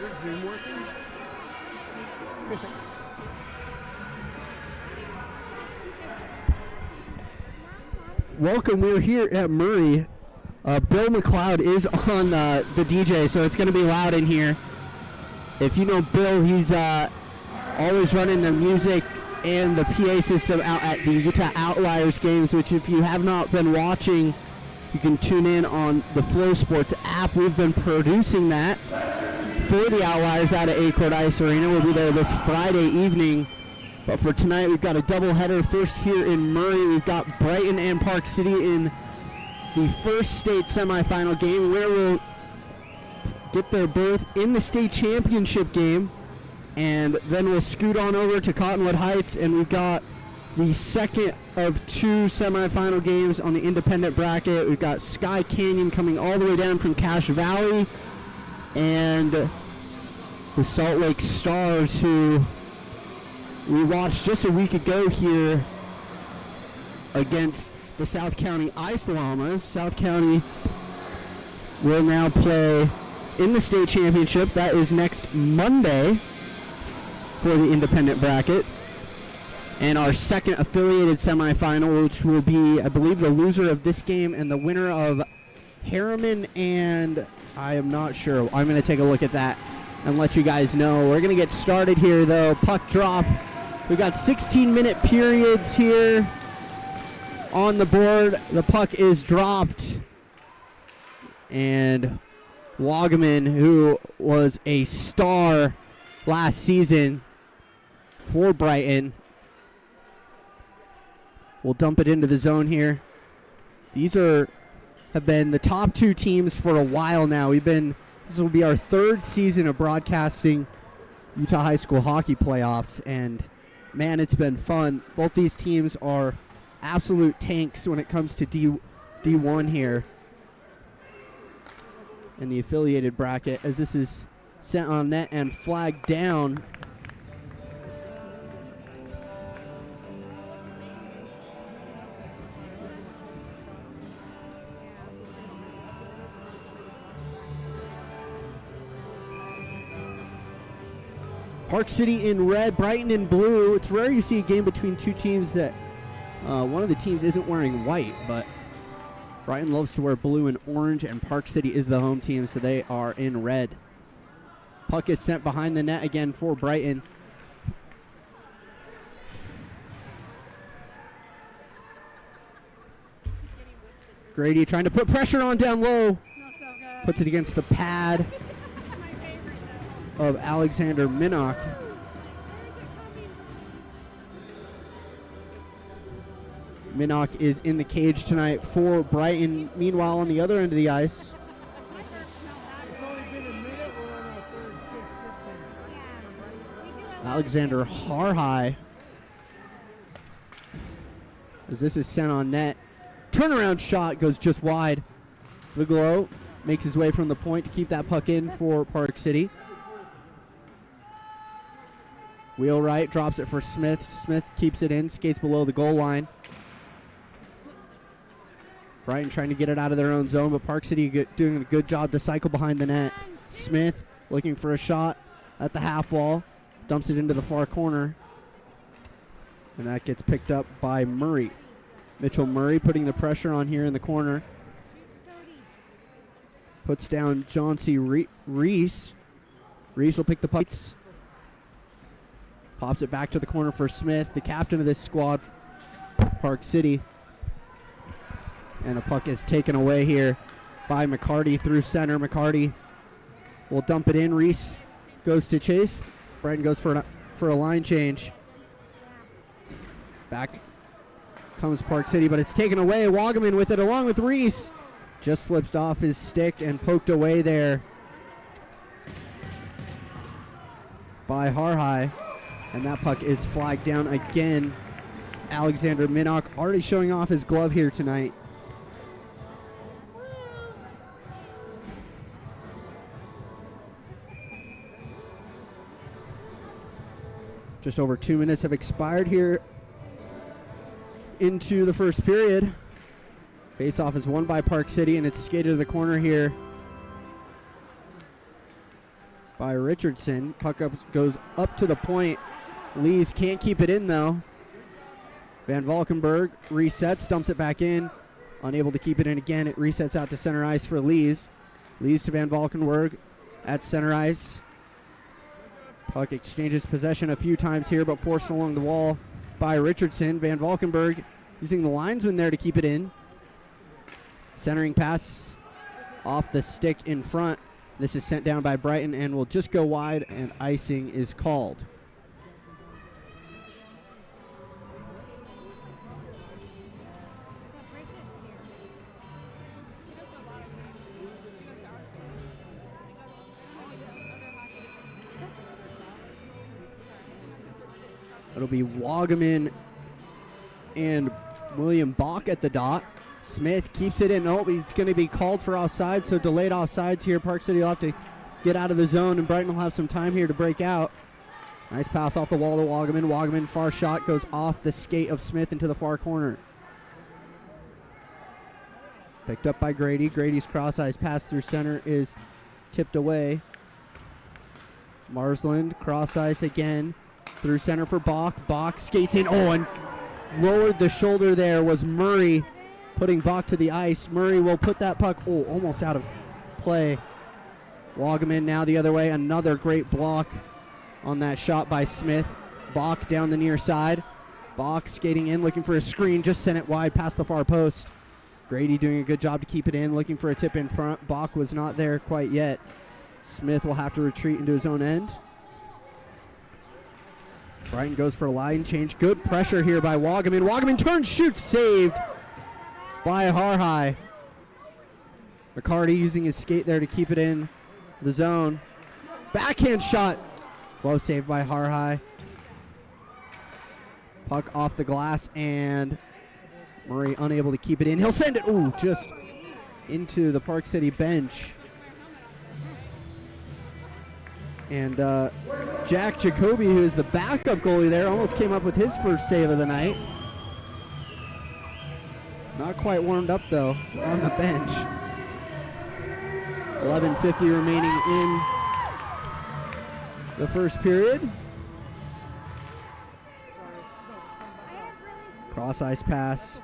this Zoom working? Welcome, we're here at Murray. Bill McLeod is on the DJ, so it's going to be loud in here. If you know Bill, he's always running the music and the PA system out at the Utah Outliers games, which if you have not been watching, you can tune in on the Flow Sports app. We've been producing that for the Outliers out at Acord Ice Arena. We'll be there this Friday evening. But for tonight, we've got a doubleheader. First here in Murray, we've got Brighton and Park City in the first state semifinal game, where we'll get their berth in the state championship game, and then we'll scoot on over to Cottonwood Heights, and we've got the second of two semifinal games on the independent bracket. We've got Sky Canyon coming all the way down from Cache Valley, and the Salt Lake Stars, who we watched just a week ago here against the South County Ice Llamas. South County will now play in the state championship. That is next Monday for the independent bracket. And our second affiliated semifinal, which will be, I believe, the loser of this game and the winner of Harriman, and I am not sure. I'm going to take a look at that and let you guys know. We're going to get started here, though. Puck drop. We got 16-minute periods here on the board. The puck is dropped, and Wagaman, who was a star last season for Brighton, will dump it into the zone here. These have been the top two teams for a while now. This will be our third season of broadcasting Utah High School hockey playoffs, and man, it's been fun. Both these teams are absolute tanks when it comes to D1 here in the affiliated bracket, as this is sent on net and flagged down. Park City in red, Brighton in blue. It's rare you see a game between two teams that one of the teams isn't wearing white, but Brighton loves to wear blue and orange, and Park City is the home team, so they are in red. Puck is sent behind the net again for Brighton. Grady trying to put pressure on down low. Puts it against the pad of Alexander Minnock. Minnock is in the cage tonight for Brighton. Meanwhile, on the other end of the ice, Alexander Harhigh, as this is sent on net. Turnaround shot goes just wide. Bigelow makes his way from the point to keep that puck in for Park City. Wheelwright drops it for Smith. Smith keeps it in, skates below the goal line. Brighton trying to get it out of their own zone, but Park City doing a good job to cycle behind the net. Smith looking for a shot at the half wall. Dumps it into the far corner. And that gets picked up by Murray. Mitchell Murray putting the pressure on here in the corner. Puts down John-C. Reese. Reese will pick the pucks. Pops it back to the corner for Smith, the captain of this squad, Park City. And the puck is taken away here by McCarty through center. McCarty will dump it in. Reese goes to chase. Brighton goes for a line change. Back comes Park City, but it's taken away. Wagaman with it along with Reese. Just slipped off his stick and poked away there by Harhigh. And that puck is flagged down again. Alexander Minnock already showing off his glove here tonight. Just over 2 minutes have expired here into the first period. Face-off is won by Park City, and it's skated to the corner here by Richardson. Puck goes up to the point. Lees can't keep it in, though. Van Valkenburg resets, dumps it back in. Unable to keep it in again. It resets out to center ice for Lees. Lees to Van Valkenburg at center ice. Puck exchanges possession a few times here, but forced along the wall by Richardson. Van Valkenburg using the linesman there to keep it in. Centering pass off the stick in front. This is sent down by Brighton and will just go wide, and icing is called. It'll be Wagaman and William Bach at the dot. Smith keeps it in. Oh, he's going to be called for offside, so delayed offsides here. Park City will have to get out of the zone, and Brighton will have some time here to break out. Nice pass off the wall to Wagaman. Wagaman, far shot, goes off the skate of Smith into the far corner. Picked up by Grady. Grady's cross-ice pass through center is tipped away. Marsland, cross-ice again. Through center for Bach. Bach skates in. Oh, and lowered the shoulder there was Murray, putting Bach to the ice. Murray will put that puck, almost out of play. Wagaman now the other way. Another great block on that shot by Smith. Bach down the near side. Bach skating in, looking for a screen. Just sent it wide past the far post. Grady doing a good job to keep it in, looking for a tip in front. Bach was not there quite yet. Smith will have to retreat into his own end. Brighton goes for a line change. Good pressure here by Wagaman. Wagaman turns, shoots, saved by Harhai. McCarty using his skate there to keep it in the zone. Backhand shot. Glove saved by Harhai. Puck off the glass, and Murray unable to keep it in. He'll send it, just into the Park City bench. And Jack Jacoby, who is the backup goalie there, almost came up with his first save of the night. Not quite warmed up, though, on the bench. 11:50 remaining in the first period. Cross-ice pass.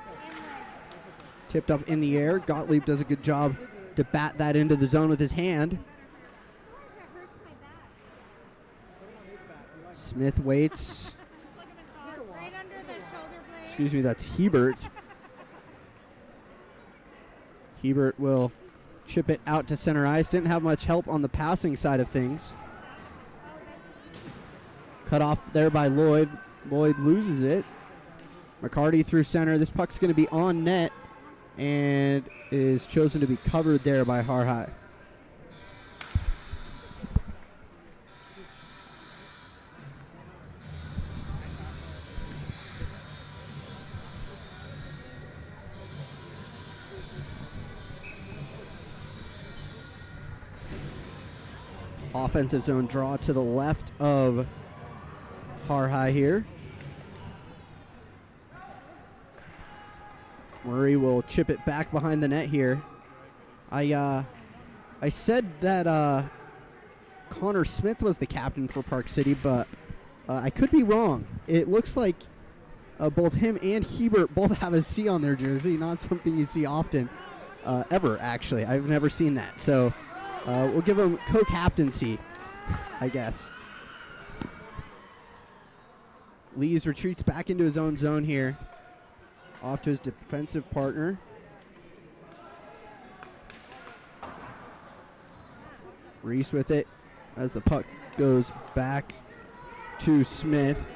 Tipped up in the air. Gottlieb does a good job to bat that into the zone with his hand. Smith waits. Excuse me, that's Hebert. Hebert will chip it out to center ice. Didn't have much help on the passing side of things. Cut off there by Lloyd. Lloyd loses it. McCarty through center. This puck's going to be on net and is chosen to be covered there by Harhai. Offensive zone draw to the left of Harhai here. Murray will chip it back behind the net here. I said that Connor Smith was the captain for Park City, but I could be wrong. It looks like both him and Hebert both have a C on their jersey, not something you see often, ever, actually. I've never seen that. So we'll give him co-captaincy, I guess. Lees retreats back into his own zone here. Off to his defensive partner. Reese with it as the puck goes back to Smith.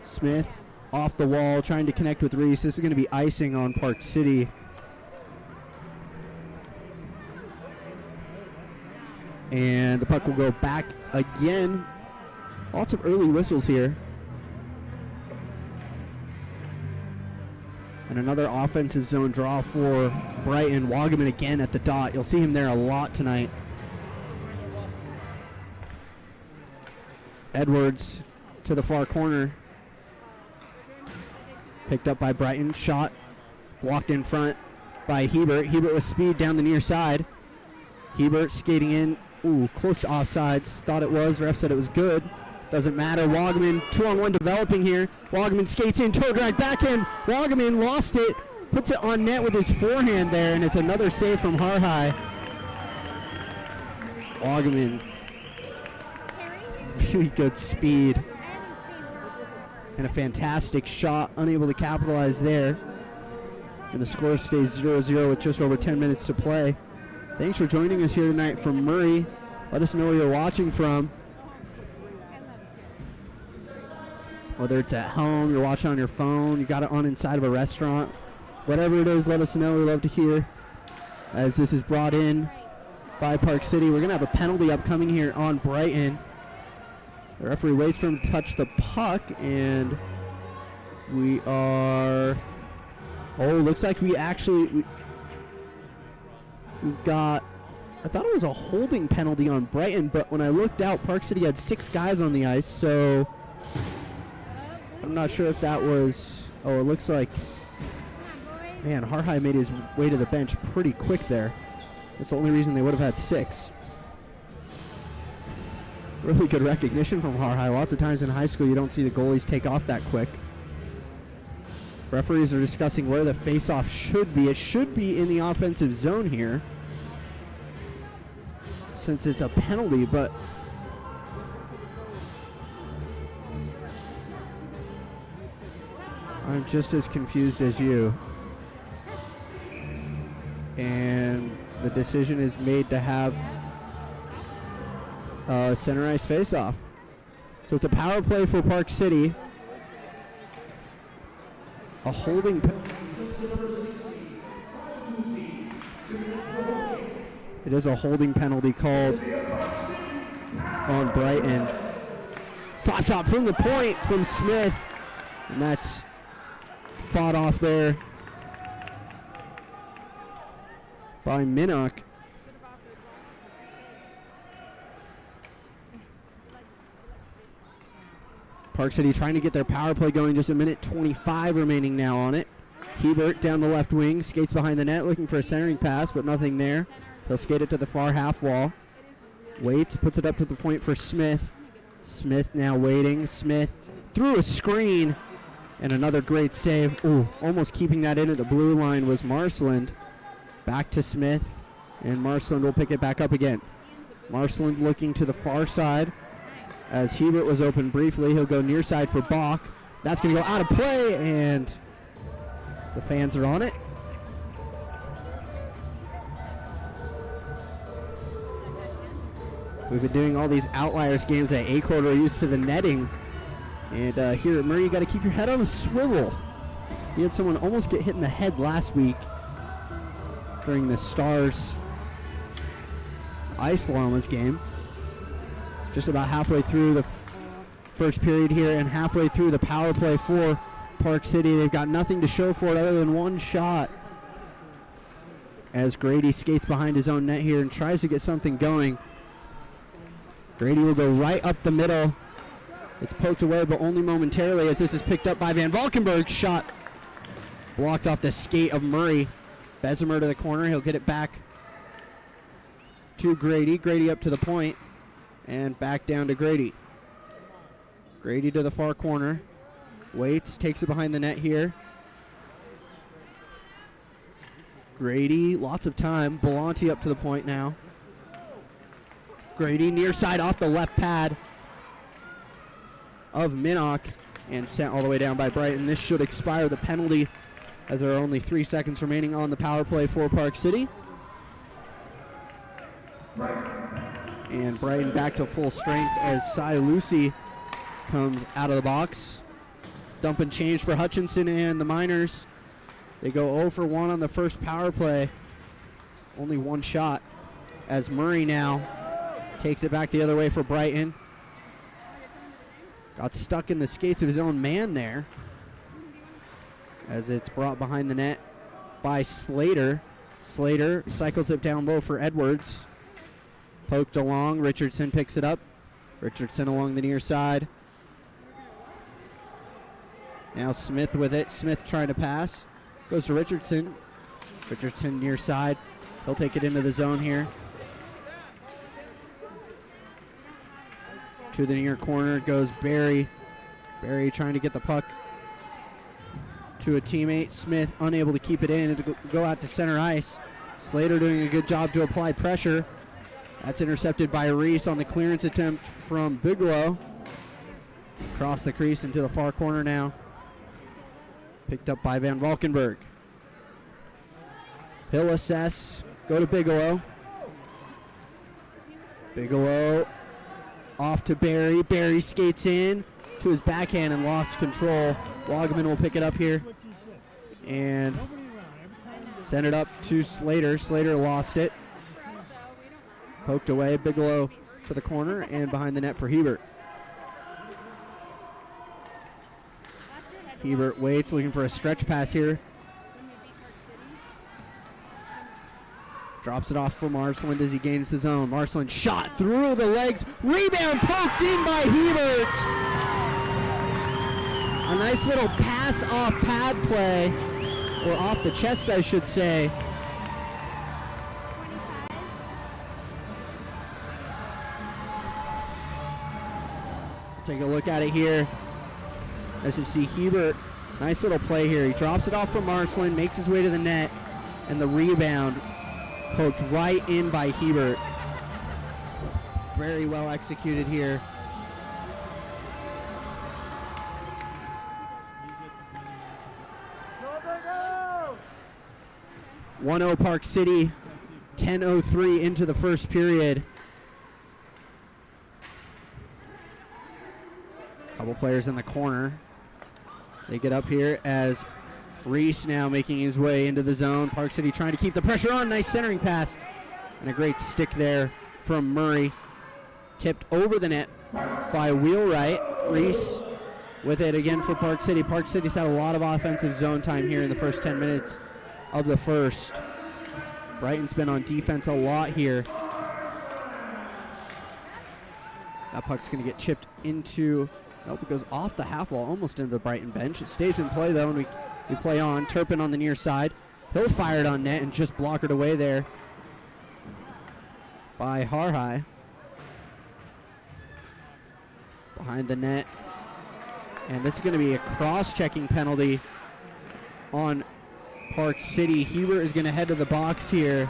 Smith off the wall trying to connect with Reese. This is going to be icing on Park City. And the puck will go back again. Lots of early whistles here. And another offensive zone draw for Brighton. Wagaman again at the dot. You'll see him there a lot tonight. Edwards to the far corner. Picked up by Brighton. Shot blocked in front by Hebert. Hebert with speed down the near side. Hebert skating in Ooh, close to offsides. Thought it was. Ref said it was good. Doesn't matter. Wagaman 2-on-1 developing here. Wagaman skates in, toe drag backhand. Wagaman lost it. Puts it on net with his forehand there, and it's another save from Harhai. Wagaman. Really good speed. And a fantastic shot. Unable to capitalize there. And the score stays 0-0 with just over 10 minutes to play. Thanks for joining us here tonight from Murray. Let us know where you're watching from. Whether it's at home, you're watching on your phone, you got it on inside of a restaurant. Whatever it is, let us know. We love to hear. As this is brought in by Park City. We're going to have a penalty upcoming here on Brighton. The referee waits for him to touch the puck, and we are... Oh, looks like we actually... We've got... I thought it was a holding penalty on Brighton, but when I looked out, Park City had 6 guys on the ice, so... I'm not sure if that was... Oh, it looks like... Man, Harhai made his way to the bench pretty quick there. That's the only reason they would have had 6. Really good recognition from Harhai. Lots of times in high school you don't see the goalies take off that quick. Referees are discussing where the face-off should be. It should be in the offensive zone here, since it's a penalty, but I'm just as confused as you. And the decision is made to have center ice face-off. So it's a power play for Park City. A holding. It is a holding penalty called on Brighton. Slap shot from the point from Smith, and that's fought off there by Minnock. Park City trying to get their power play going. Just a minute 25 remaining now on it. Hebert down the left wing, skates behind the net, looking for a centering pass, but nothing there. He'll skate it to the far half wall. Waits, puts it up to the point for Smith. Smith now waiting. Smith through a screen, and another great save. Ooh, almost keeping that in at the blue line was Marsland. Back to Smith, and Marsland will pick it back up again. Marsland looking to the far side. As Hebert was open briefly, he'll go near side for Bach. That's going to go out of play, and the fans are on it. We've been doing all these outliers games at Acord. We're used to the netting. And here at Murray, you got to keep your head on a swivel. You had someone almost get hit in the head last week during the Stars Ice Llamas game. Just about halfway through the first period here and halfway through the power play for Park City. They've got nothing to show for it other than one shot. As Grady skates behind his own net here and tries to get something going. Grady will go right up the middle. It's poked away, but only momentarily, as this is picked up by Van Valkenburg. Shot blocked off the skate of Murray. Bessemer to the corner. He'll get it back to Grady. Grady up to the point. And back down to Grady. Grady to the far corner. Waits, takes it behind the net here. Grady, lots of time. Belanti up to the point now. Grady near side off the left pad of Minnock and sent all the way down by Brighton. This should expire the penalty as there are only 3 seconds remaining on the power play for Park City. And Brighton back to full strength as Cy Lucy comes out of the box. Dump and change for Hutchinson and the Miners. They go 0 for 1 on the first power play. Only one shot as Murray now takes it back the other way for Brighton. Got stuck in the skates of his own man there as it's brought behind the net by Slater. Slater cycles it down low for Edwards. Poked along. Richardson picks it up. Richardson along the near side. Now Smith with it. Smith trying to pass. Goes to Richardson. Richardson near side. He'll take it into the zone here. To the near corner goes Barry. Barry trying to get the puck to a teammate. Smith unable to keep it in and to go out to center ice. Slater doing a good job to apply pressure. That's intercepted by Reese on the clearance attempt from Bigelow. Across the crease into the far corner now. Picked up by Van Valkenburg. He'll assess. Go to Bigelow. Bigelow off to Barry. Barry skates in to his backhand and lost control. Wagaman will pick it up here and send it up to Slater. Slater lost it. Poked away. Bigelow to the corner and behind the net for Hebert. Hebert waits, looking for a stretch pass here. Drops it off for Marceland as he gains the zone. Marceland shot through the legs. Rebound poked in by Hebert. A nice little pass off pad play, or off the chest, I should say. Take a look at it here. As you see Hebert, nice little play here. He drops it off from Marceland, makes his way to the net, and the rebound poked right in by Hebert. Very well executed here. Go! 1-0 Park City, 10:03 into the first period. Couple players in the corner. They get up here as Reese now making his way into the zone. Park City trying to keep the pressure on. Nice centering pass. And a great stick there from Murray. Tipped over the net by Wheelwright. Reese with it again for Park City. Park City's had a lot of offensive zone time here in the first 10 minutes of the first. Brighton's been on defense a lot here. That puck's going to get chipped into... Nope, it goes off the half wall, almost into the Brighton bench. It stays in play, though, and we play on. Turpin on the near side. He'll fire it on net and just block it away there by Harhai. Behind the net. And this is going to be a cross-checking penalty on Park City. Hebert is going to head to the box here.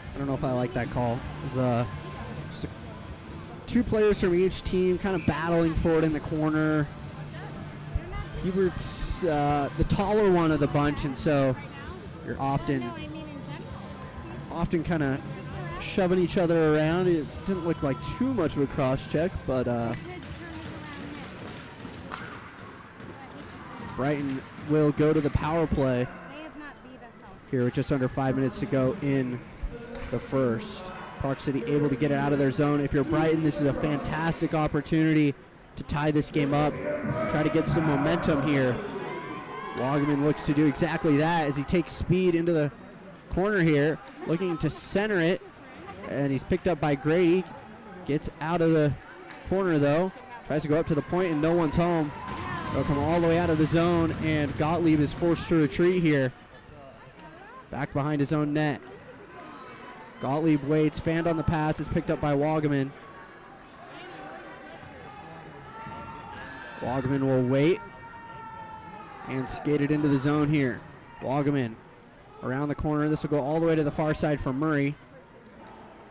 I don't know if I like that call. It was just two players from each team kind of battling for it in the corner. Hebert's the taller one of the bunch, and so you're often kind of shoving each other around. It didn't look like too much of a cross check, but Brighton will go to the power play here with just under 5 minutes to go in the first. Park City able to get it out of their zone. If you're Brighton, this is a fantastic opportunity to tie this game up, try to get some momentum here. Wagaman looks to do exactly that as he takes speed into the corner here, looking to center it, and he's picked up by Grady. Gets out of the corner though, tries to go up to the point and no one's home. They'll come all the way out of the zone, and Gottlieb is forced to retreat here. Back behind his own net. Gottlieb waits, fanned on the pass, is picked up by Wagaman. Wagaman will wait and skate it into the zone here. Wagaman around the corner. This will go all the way to the far side for Murray.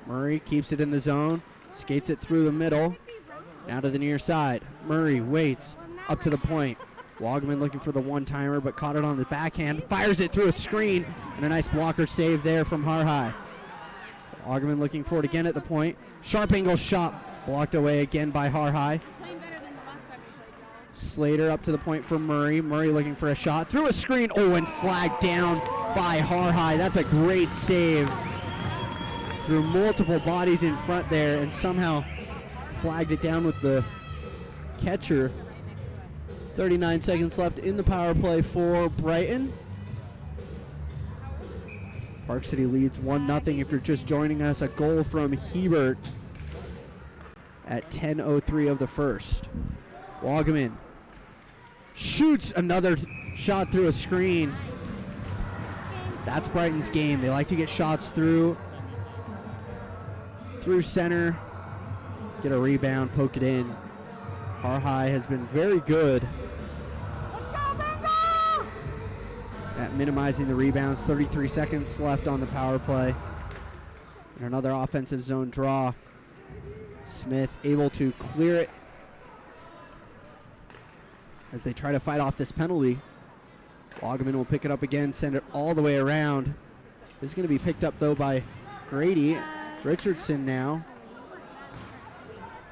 Murray keeps it in the zone, skates it through the middle, now to the near side. Murray waits up to the point. Wagaman looking for the one-timer, but caught it on the backhand, fires it through a screen, and a nice blocker save there from Harhai. Wagaman looking for it again at the point. Sharp angle shot, blocked away again by Harhai. Slater up to the point for Murray. Murray looking for a shot through a screen. Oh, and flagged down by Harhai. That's a great save. Through multiple bodies in front there and somehow flagged it down with the catcher. 39 seconds left in the power play for Brighton. Park City leads 1-0 if you're just joining us. A goal from Hebert at 10:03 of the first. Wagaman shoots another shot through a screen. That's Brighton's game. They like to get shots through center, get a rebound, poke it in. Harhai has been very good at minimizing the rebounds. 33 seconds left on the power play. And another offensive zone draw. Smith able to clear it as they try to fight off this penalty. Wagaman will pick it up again, send it all the way around. This is going to be picked up, though, by Grady. Richardson now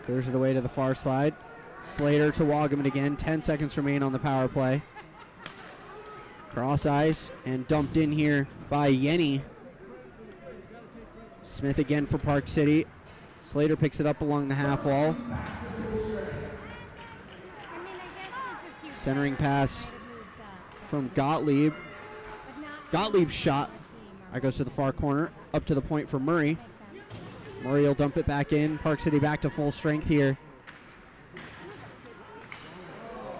clears it away to the far side. Slater to Wagaman again. 10 seconds remain on the power play. Cross ice and dumped in here by Yenny. Smith again for Park City. Slater picks it up along the half wall. Centering pass from Gottlieb. Gottlieb's shot. That goes to the far corner. Up to the point for Murray. Murray will dump it back in. Park City back to full strength here.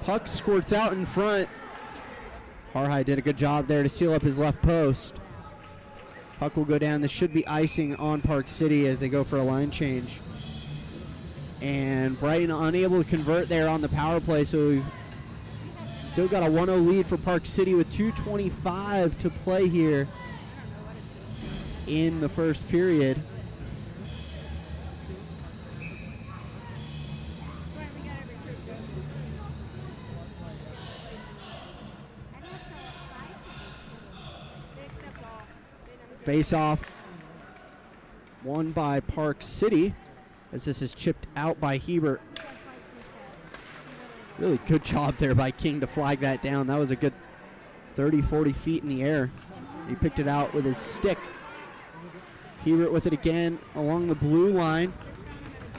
Puck squirts out in front. Harhai did a good job there to seal up his left post. Puck will go down. This should be icing on Park City as they go for a line change. And Brighton unable to convert there on the power play, so we've still got a 1-0 lead for Park City with 2:25 to play here in the first period. Face-off won by Park City as this is chipped out by Hebert. Really good job there by King to flag that down. That was a good 30, 40 feet in the air. He picked it out with his stick. Hebert with it again along the blue line.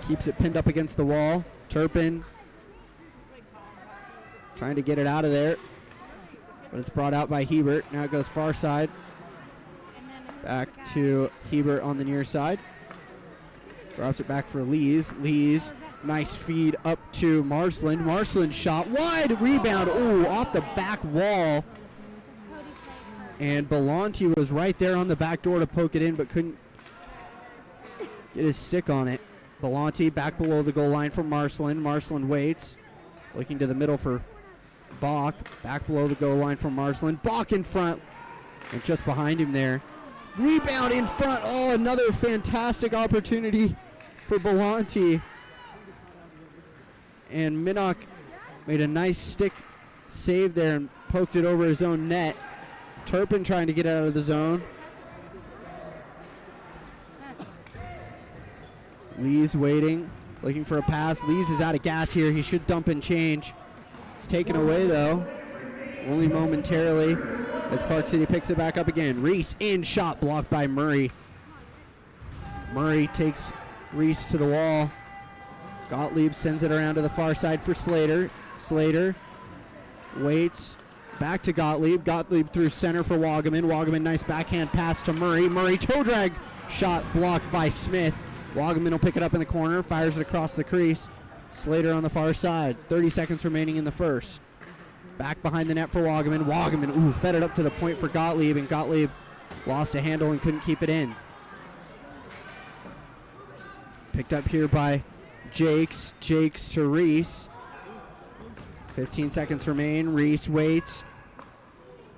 Keeps it pinned up against the wall. Turpin trying to get it out of there, but it's brought out by Hebert. Now it goes far side. Back to Hebert on the near side. Drops it back for Lees. Lees, nice feed up to Marsland. Marsland shot wide, rebound. Ooh, off the back wall. And Belanti was right there on the back door to poke it in, but couldn't get his stick on it. Belanti back below the goal line from Marsland. Marsland waits, looking to the middle for Bach. Back below the goal line from Marsland. Bach in front, and just behind him there. Rebound in front. Oh, another fantastic opportunity for Belanti. And Minnock made a nice stick save there and poked it over his own net. Turpin trying to get out of the zone. Lee's waiting, looking for a pass. Lee's is out of gas here. He should dump and change. It's taken away, though, only momentarily, as Park City picks it back up again. Reese in, shot blocked by Murray. Murray takes Reese to the wall. Gottlieb sends it around to the far side for Slater. Slater waits, back to Gottlieb. Gottlieb through center for Wagaman. Wagaman, nice backhand pass to Murray. Murray toe drag, shot blocked by Smith. Wagaman will pick it up in the corner, fires it across the crease. Slater on the far side. 30 seconds remaining in the first. Back behind the net for Wagaman. Wagaman, ooh, fed it up to the point for Gottlieb, and Gottlieb lost a handle and couldn't keep it in. Picked up here by Jakes. Jakes to Reese. 15 seconds remain. Reese waits.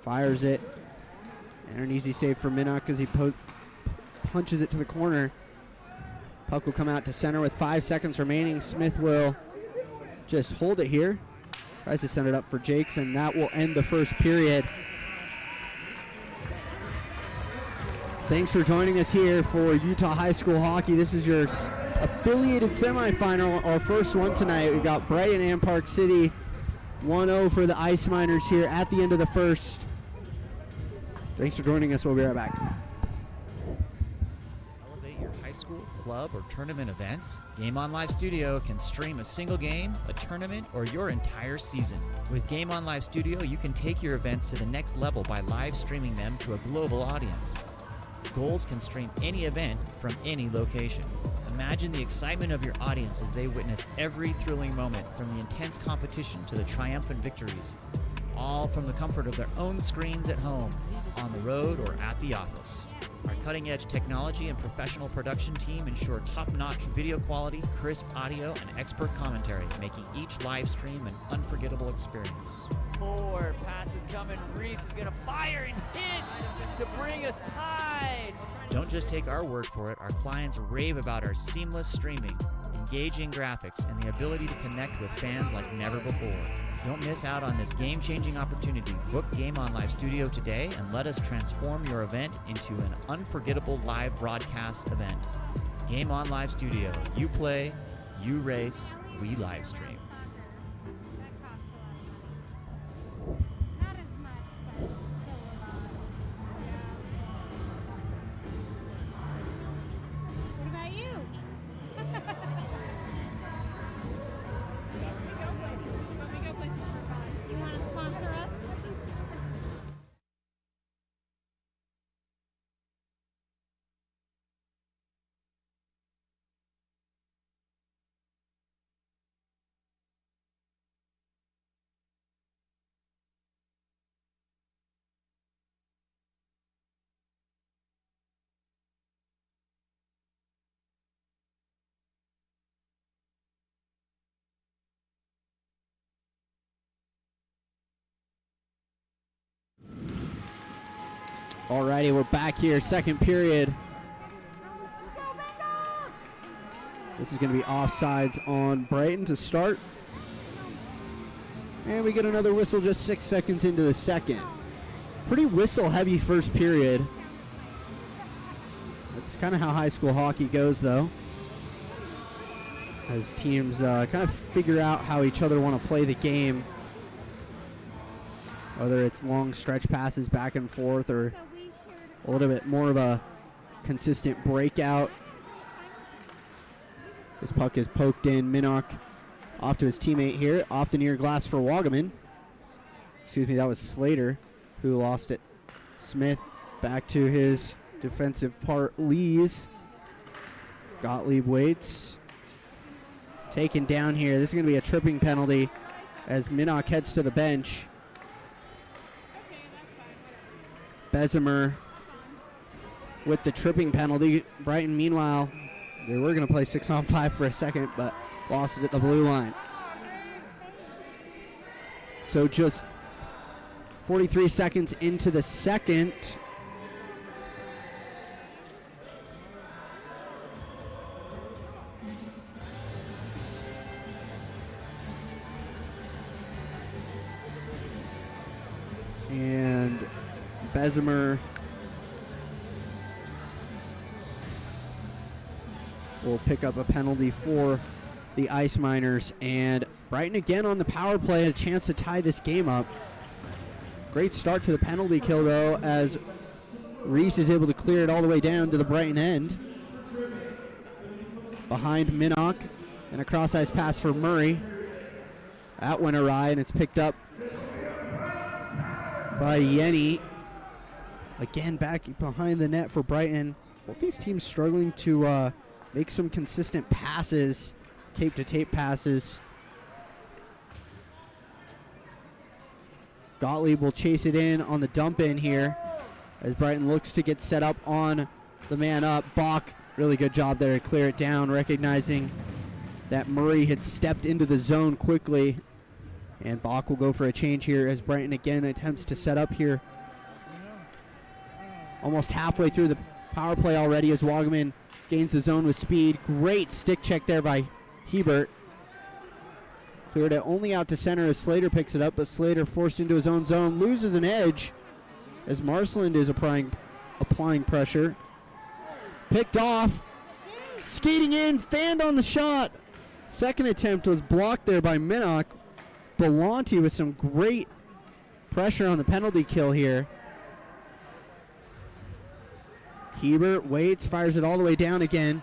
Fires it. And an easy save for Minnock as he punches it to the corner. Puck will come out to center with 5 seconds remaining. Smith will just hold it here. Tries to send it up for Jakes, and that will end the first period. Thanks for joining us here for Utah High School Hockey. This is your affiliated semifinal, our first one tonight. We've got Brighton and Park City. 1-0 for the Ice Miners here at the end of the first. Thanks for joining us. We'll be right back. Elevate your high school, club, or tournament events. Game On Live Studio can stream a single game, a tournament, or your entire season. With Game On Live Studio, you can take your events to the next level by live streaming them to a global audience. Goals can stream any event from any location. Imagine the excitement of your audience as they witness every thrilling moment, from the intense competition to the triumphant victories, all from the comfort of their own screens at home, on the road, or at the office. Our cutting-edge technology and professional production team ensure top-notch video quality, crisp audio, and expert commentary, making each live stream an unforgettable experience. Forward, pass is coming. Reese is going to fire and hits to bring us tied. Don't just take our word for it. Our clients rave about our seamless streaming, engaging graphics, and the ability to connect with fans like never before. Don't miss out on this game-changing opportunity. Book Game On Live Studio today and let us transform your event into an unforgettable live broadcast event. Game On Live Studio. You play, you race, we live stream. Alrighty, we're back here, second period. This is going to be offsides on Brighton to start. And we get another whistle just 6 seconds into the second. Pretty whistle-heavy first period. That's kind of how high school hockey goes, though, as teams kind of figure out how each other want to play the game, whether it's long stretch passes back and forth or a little bit more of a consistent breakout. This puck is poked in. Minnock off to his teammate here, off the near glass for Wagaman. Excuse me, that was Slater who lost it. Smith back to his defensive part, Lees. Gottlieb waits. Taken down here. This is going to be a tripping penalty as Minnock heads to the bench. Bessemer with the tripping penalty. Brighton, meanwhile, they were going to play 6-on-5 for a second, but lost it at the blue line. So just 43 seconds into the second. And Bessemer will pick up a penalty for the Ice Miners. And Brighton again on the power play, a chance to tie this game up. Great start to the penalty kill, though, as Reese is able to clear it all the way down to the Brighton end. Behind Minnock, and a cross-ice pass for Murray. That went awry, and it's picked up by Yenny. Again, back behind the net for Brighton. Both these teams struggling to make some consistent passes, tape-to-tape passes. Gottlieb will chase it in on the dump in here as Brighton looks to get set up on the man up. Bach, really good job there to clear it down, recognizing that Murray had stepped into the zone quickly. And Bach will go for a change here as Brighton again attempts to set up here. Almost halfway through the power play already as Wagaman gains the zone with speed. Great stick check there by Hebert. Cleared it only out to center as Slater picks it up, but Slater forced into his own zone, loses an edge as Marceland is applying pressure. Picked off, skating in, fanned on the shot. Second attempt was blocked there by Minnock. Belanti with some great pressure on the penalty kill here. Hebert waits, fires it all the way down again,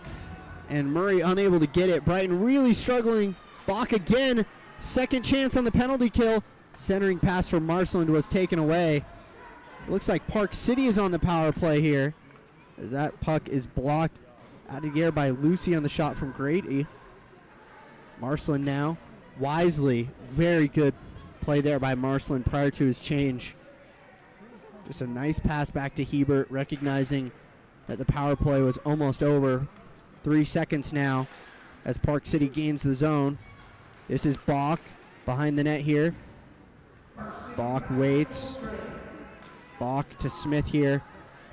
and Murray unable to get it. Brighton really struggling. Bach again, second chance on the penalty kill. Centering pass for Marceland was taken away. Looks like Park City is on the power play here, as that puck is blocked Out of the air by Lucy on the shot from Grady. Marcelin now. Wisely. Very good play there by Marcelin prior to his change. Just a nice pass back to Hebert, recognizing that the power play was almost over. 3 seconds now as Park City gains the zone. This is Bach behind the net here. Bach waits. Bach to Smith here.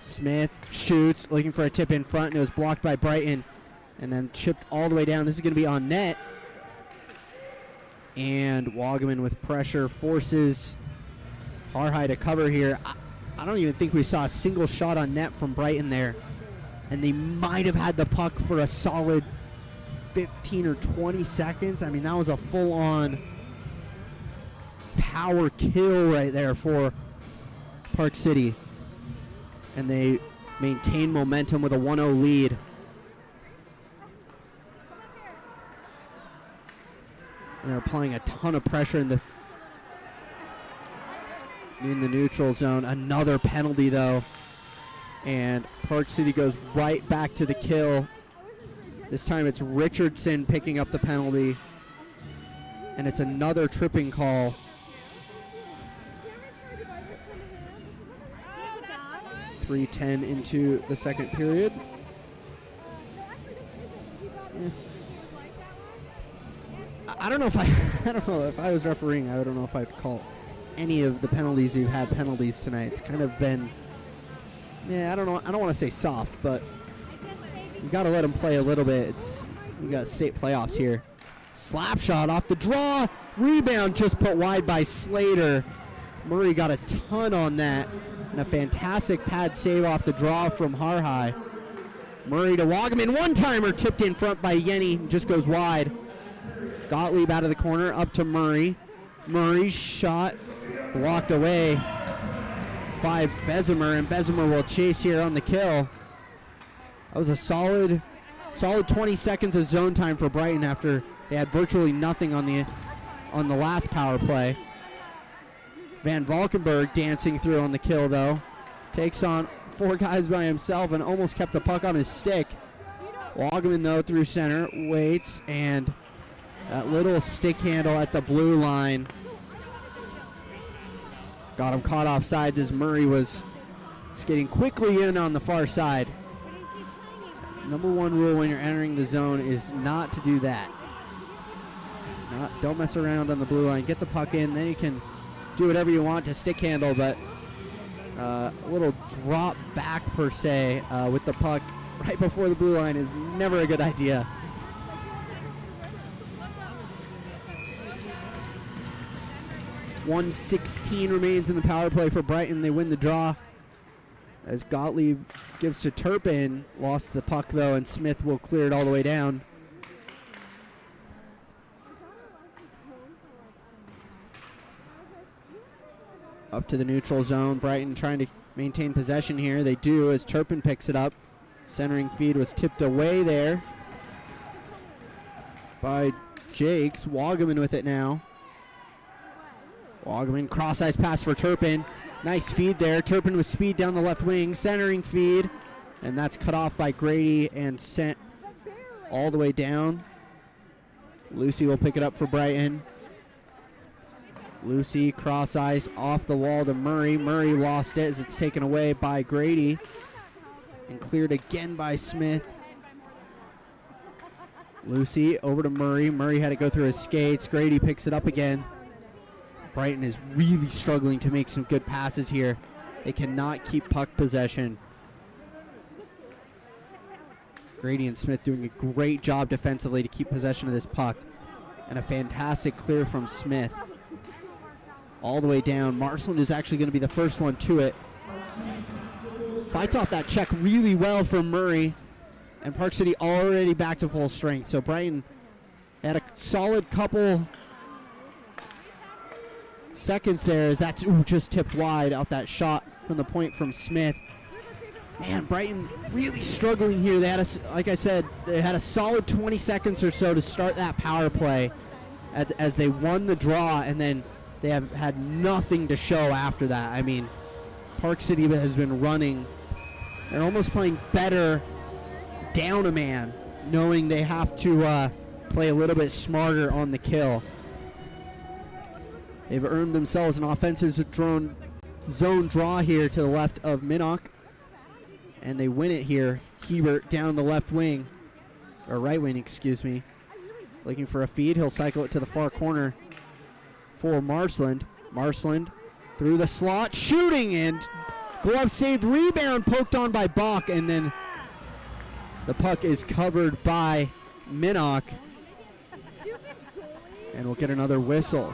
Smith shoots, looking for a tip in front, and it was blocked by Brighton. And then chipped all the way down. This is going to be on net. And Wagaman with pressure forces Harhai to cover here. I don't even think we saw a single shot on net from Brighton there. And they might have had the puck for a solid 15 or 20 seconds. I mean, that was a full-on power kill right there for Park City. And they maintain momentum with a 1-0 lead. And they're applying a ton of pressure in the neutral zone. Another penalty, though. And Park City goes right back to the kill. This time it's Richardson picking up the penalty. And it's another tripping call. .3:10 into the second period. I don't know if I don't know if I was refereeing. I don't know if I'd call any of the penalties we've had penalties tonight. It's kind of been, I don't know. I don't want to say soft, but you got to let them play a little bit. We got state playoffs here. Slap shot off the draw. Rebound just put wide by Slater. Murray got a ton on that. And a fantastic pad save off the draw from Harhai. Murray to Wagaman. One-timer tipped in front by Yenny. Just goes wide. Gottlieb out of the corner. Up to Murray. Murray's shot blocked away by Bessemer. And Bessemer will chase here on the kill. That was a solid 20 seconds of zone time for Brighton after they had virtually nothing on the last power play. Van Valkenburg dancing through on the kill, though. Takes on 4 guys by himself and almost kept the puck on his stick. Wagaman, though, through center, waits, and that little stick handle at the blue line got him caught off sides as Murray was skating quickly in on the far side. Number 1 rule when you're entering the zone is not to do that. Don't mess around on the blue line. Get the puck in, then you can do whatever you want to stick handle, but a little drop back per se with the puck right before the blue line is never a good idea. .116 remains in the power play for Brighton. They win the draw as Gottlieb gives to Turpin. Lost the puck, though, and Smith will clear it all the way down. Up to the neutral zone. Brighton trying to maintain possession here. They do as Turpin picks it up. Centering feed was tipped away there by Jakes. Wagaman with it now. Wagaman, cross-ice pass for Turpin. Nice feed there. Turpin with speed down the left wing. Centering feed. And that's cut off by Grady and sent all the way down. Lucy will pick it up for Brighton. Lucy, cross ice, off the wall to Murray. Murray lost it as it's taken away by Grady. And cleared again by Smith. Lucy over to Murray. Murray had to go through his skates. Grady picks it up again. Brighton is really struggling to make some good passes here. They cannot keep puck possession. Grady and Smith doing a great job defensively to keep possession of this puck. And a fantastic clear from Smith. All the way down. Marcelin is actually going to be the first one to it. Fights off that check really well from Murray. And Park City already back to full strength. So Brighton had a solid couple seconds there as that's just tipped wide out that shot from the point from Smith. Man, Brighton really struggling here. They had like I said, they had a solid 20 seconds or so to start that power play as they won the draw, and then they have had nothing to show after that. I mean, Park City has been running. They're almost playing better down a man, knowing they have to play a little bit smarter on the kill. They've earned themselves an offensive zone draw here to the left of Minnock, and they win it here. Hebert down the left wing, or right wing, excuse me. Looking for a feed. He'll cycle it to the far corner for Marsland. Marsland through the slot, shooting, and glove saved, rebound poked on by Bach, and then the puck is covered by Minnock, and we'll get another whistle.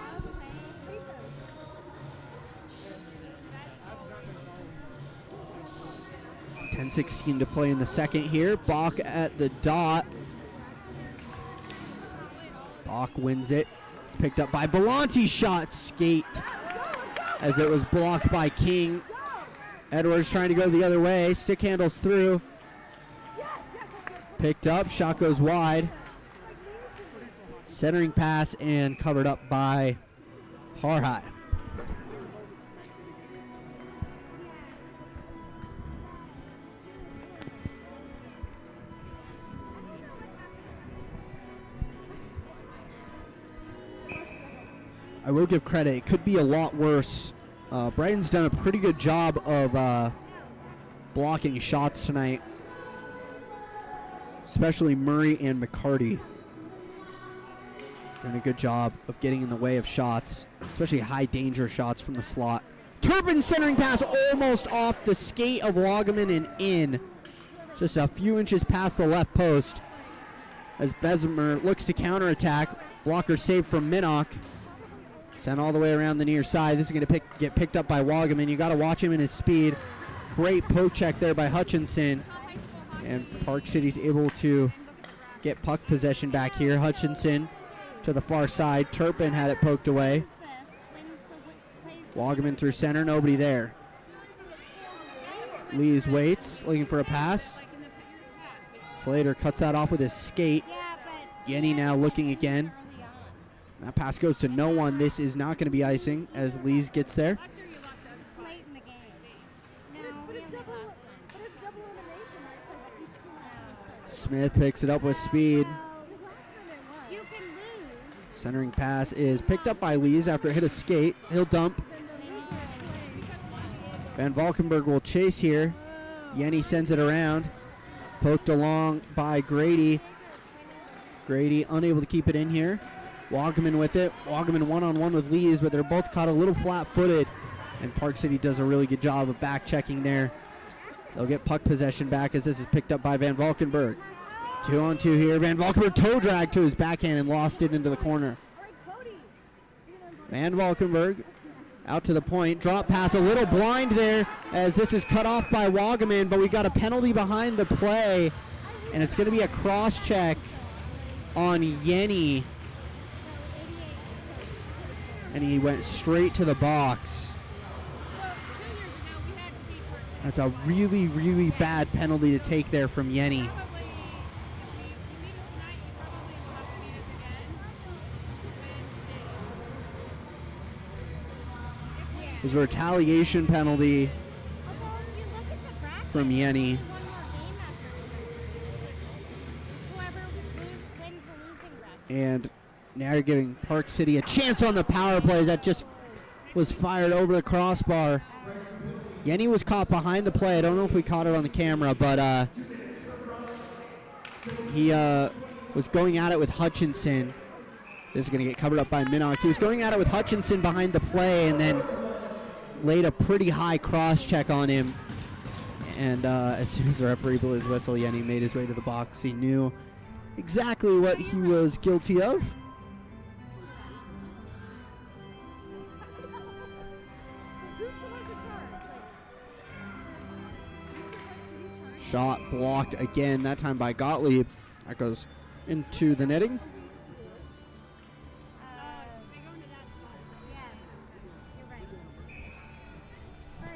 .10:16 to play in the second here. Bach at the dot. Bach wins it. It's picked up by Belanti. Shot skate as it was blocked by King. Edwards trying to go the other way. Stick handles through. Picked up. Shot goes wide. Centering pass and covered up by Harhai. I will give credit. It could be a lot worse. Brighton's done a pretty good job of blocking shots tonight, especially Murray and McCarty. Doing a good job of getting in the way of shots, especially high danger shots from the slot. Turpin centering pass almost off the skate of Wagaman and in. Just a few inches past the left post as Bessemer looks to counterattack. Blocker saved from Minnock. Sent all the way around the near side. This is going to get picked up by Wagaman. You got to watch him in his speed. Great poke check there by Hutchinson. And Park City's able to get puck possession back here. Hutchinson to the far side. Turpin had it poked away. Wagaman through center. Nobody there. Lees waits, looking for a pass. Slater cuts that off with his skate. Yenny now looking again. That pass goes to no one. This is not going to be icing as Lees gets there. Smith picks it up with speed. Centering pass is picked up by Lees after it hit a skate. He'll dump. Van Valkenburg will chase here. Yenny sends it around. Poked along by Grady. Grady unable to keep it in here. Wagaman with it. Wagaman one-on-one with Lees, but they're both caught a little flat-footed. And Park City does a really good job of back-checking there. They'll get puck possession back as this is picked up by Van Valkenburg. 2-on-2 here. Van Valkenburg toe drag to his backhand and lost it into the corner. Van Valkenburg out to the point. Drop pass a little blind there as this is cut off by Wagaman, but we got a penalty behind the play, and it's going to be a cross-check on Yenny. And he went straight to the box. That's a really, really bad penalty to take there from Yenny. There's a retaliation penalty from Yenny. And now you're giving Park City a chance on the power play. That just was fired over the crossbar. Yenny was caught behind the play. I don't know if we caught it on the camera, but he was going at it with Hutchinson. This is going to get covered up by Minnock. He was going at it with Hutchinson behind the play and then laid a pretty high cross check on him. And as soon as the referee blew his whistle, Yenny made his way to the box. He knew exactly what he was guilty of. Shot blocked again, that time by Gottlieb. That goes into the netting.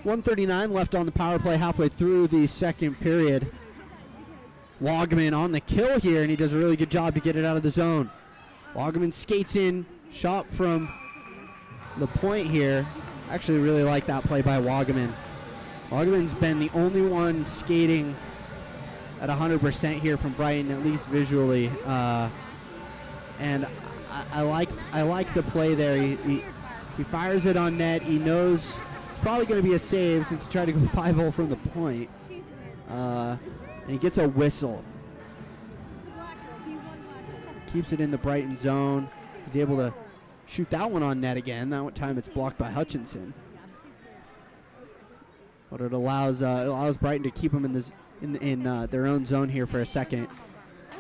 .139 left on the power play halfway through the second period. Wagaman on the kill here, and he does a really good job to get it out of the zone. Wagaman skates in, shot from the point here. Actually really like that play by Wagaman. Wagaman's been the only one skating at 100% here from Brighton, at least visually. And I like the play there. He fires it on net. He knows it's probably going to be a save since he tried to go 5-0 from the point. And he gets a whistle. Keeps it in the Brighton zone. He's able to shoot that one on net again. That time it's blocked by Hutchinson. But it allows Brighton to keep them in their own zone here for a second.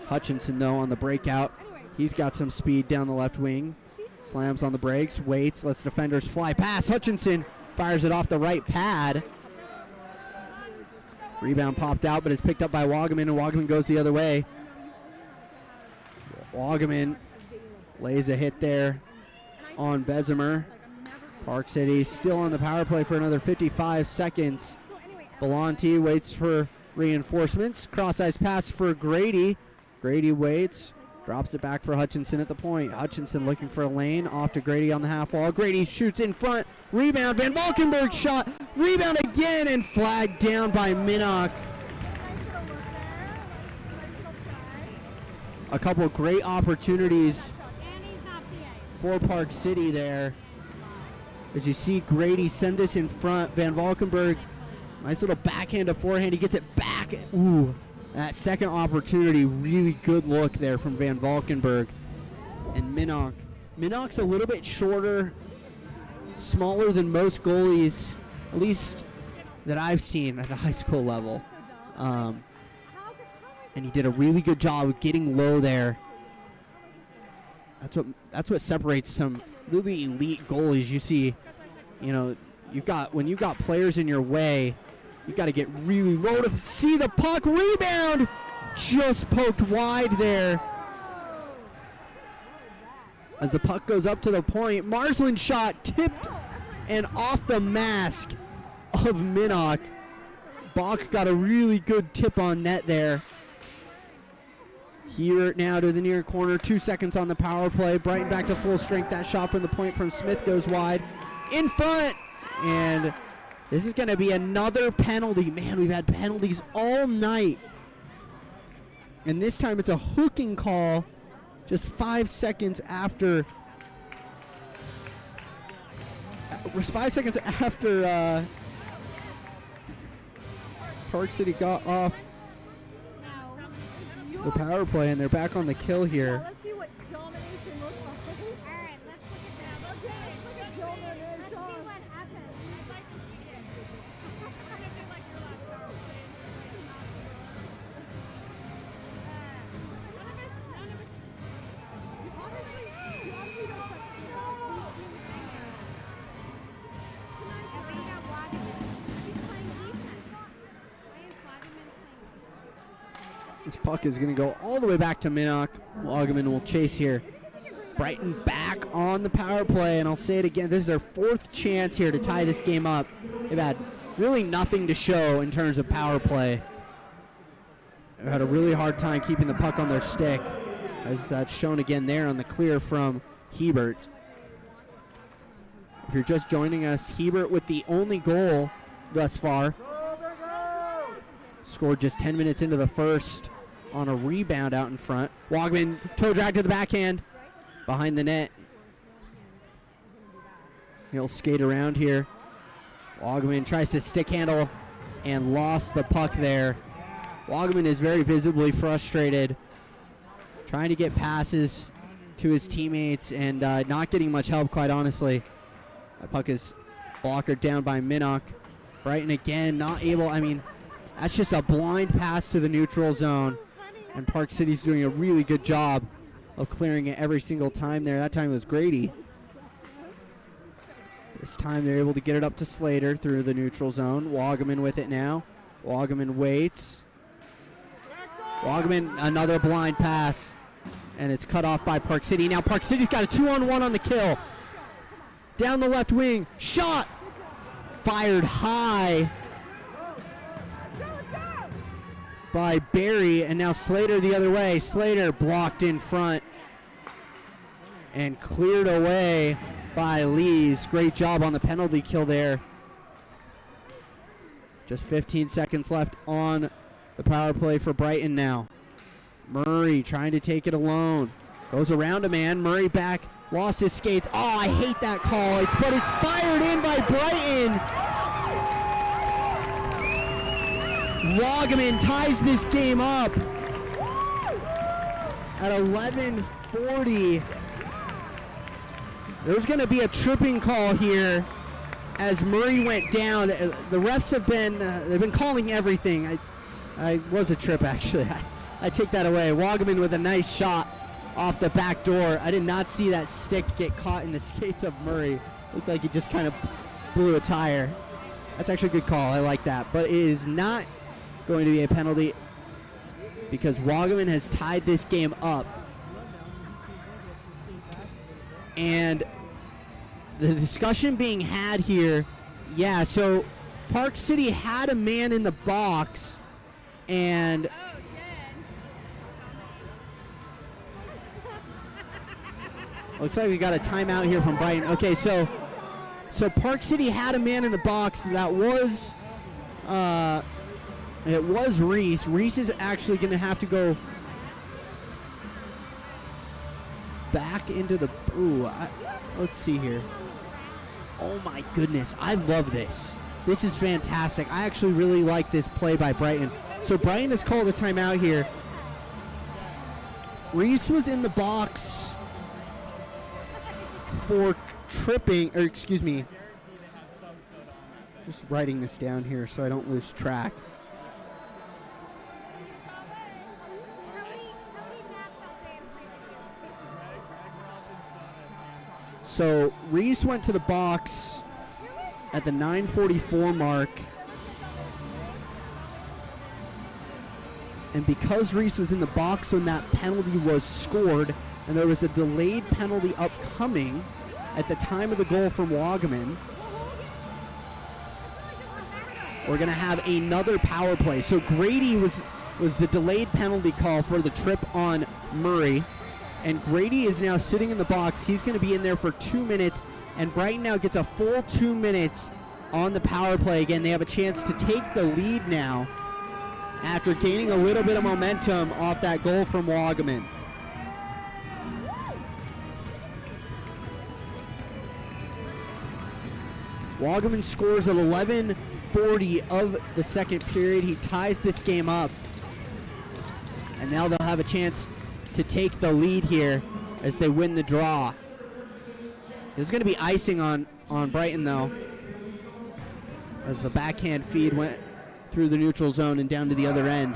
Hutchinson, though, on the breakout. He's got some speed down the left wing. Slams on the brakes, waits, lets defenders fly past. Hutchinson fires it off the right pad. Rebound popped out, but is picked up by Wagaman, and Wagaman goes the other way. Wagaman lays a hit there on Bessemer. Park City still on the power play for another 55 seconds. Belanti waits for reinforcements. Cross-ice pass for Grady. Grady waits. Drops it back for Hutchinson at the point. Hutchinson looking for a lane. Off to Grady on the half wall. Grady shoots in front. Rebound. Van Valkenburg shot. Rebound again and flagged down by Minnock. A couple of great opportunities for Park City there. As you see Grady send this in front. Van Valkenburg, nice little backhand to forehand. He gets it back. Ooh, that second opportunity, really good look there from Van Valkenburg. And Minnock. Minnock's a little bit shorter, smaller than most goalies, at least that I've seen at a high school level. And he did a really good job of getting low there. That's what separates some really elite goalies. You see, when you've got players in your way, you got to get really low to see the puck. Rebound, just poked wide there. As the puck goes up to the point, Marsland shot tipped and off the mask of Minnock. Bach got a really good tip on net there. Here now to the near corner, 2 seconds on the power play. Brighton back to full strength. That shot from the point from Smith goes wide. In front, and this is going to be another penalty. Man, we've had penalties all night. And this time it's a hooking call just 5 seconds after. Was 5 seconds after Park City got off the power play, and they're back on the kill here. Let's see what domination looks like. All right, let's look at that. Let's look at domination. Let's see what happens. I'd like to see it. I'm gonna do like your last power play. None of us. You honestly don't like these teams right now. And we got Wagaman. He's playing defense. Why is Wagaman playing? This puck is going to go all the way back to Minnock. Wagaman will chase here. Brighton back on the power play, and I'll say it again. This is their fourth chance here to tie this game up. They've had really nothing to show in terms of power play. They've had a really hard time keeping the puck on their stick, as that's shown again there on the clear from Hebert. If you're just joining us, Hebert with the only goal thus far. Scored just 10 minutes into the first on a rebound out in front. Wagaman toe drag to the backhand behind the net. He'll skate around here. Wagaman tries to stick handle and lost the puck there. Wagaman is very visibly frustrated, trying to get passes to his teammates and not getting much help, quite honestly. That puck is blockered down by Minnock. Brighton again not able, that's just a blind pass to the neutral zone. And Park City's doing a really good job of clearing it every single time there. That time it was Grady. This time they're able to get it up to Slater through the neutral zone. Wagaman with it now. Wagaman waits. Wagaman, another blind pass. And it's cut off by Park City. Now Park City's got a 2-on-1 on the kill. Down the left wing. Shot! Fired high by Barry, and now Slater the other way. Slater blocked in front and cleared away by Lees. Great job on the penalty kill there. Just 15 seconds left on The power play for Brighton now. Murray trying to take it alone. Goes around a man. Murray back. Lost his skates. Oh, I hate that call. But it's fired in by Brighton. Wagaman ties this game up at 11:40. There's going to be a tripping call here as Murray went down. The refs have been they've been calling everything. I was a trip, actually. I take that away. Wagaman with a nice shot off the back door. I did not see that stick get caught in the skates of Murray. Looked like he just kind of blew a tire. That's actually a good call. I like that. But it is not going to be a penalty because Wagaman has tied this game up. And the discussion being had here, yeah, so Park City had a man in the box, and looks like we got a timeout here from Brighton. Okay, so Park City had a man in the box. That was it was Reese. Reese is actually going to have to go back into the. Let's see here. Oh my goodness, I love this. This is fantastic. I actually really like this play by Brighton. So Brighton has called a timeout here. Reese was in the box for tripping, or excuse me, just writing this down here so I don't lose track. So Reese went to the box at the 9:44 mark. And because Reese was in the box when that penalty was scored, and there was a delayed penalty upcoming at the time of the goal from Wagaman, we're going to have another power play. So Grady was the delayed penalty call for the trip on Murray. And Grady is now sitting in the box. He's going to be in there for 2 minutes. And Brighton now gets a full 2 minutes on the power play. Again, they have a chance to take the lead now after gaining a little bit of momentum off that goal from Wagaman. Wagaman scores at 11:40 of the second period. He ties this game up. And now they'll have a chance to take the lead here as they win the draw. There's going to be icing on Brighton, though, as the backhand feed went through the neutral zone and down to the other end.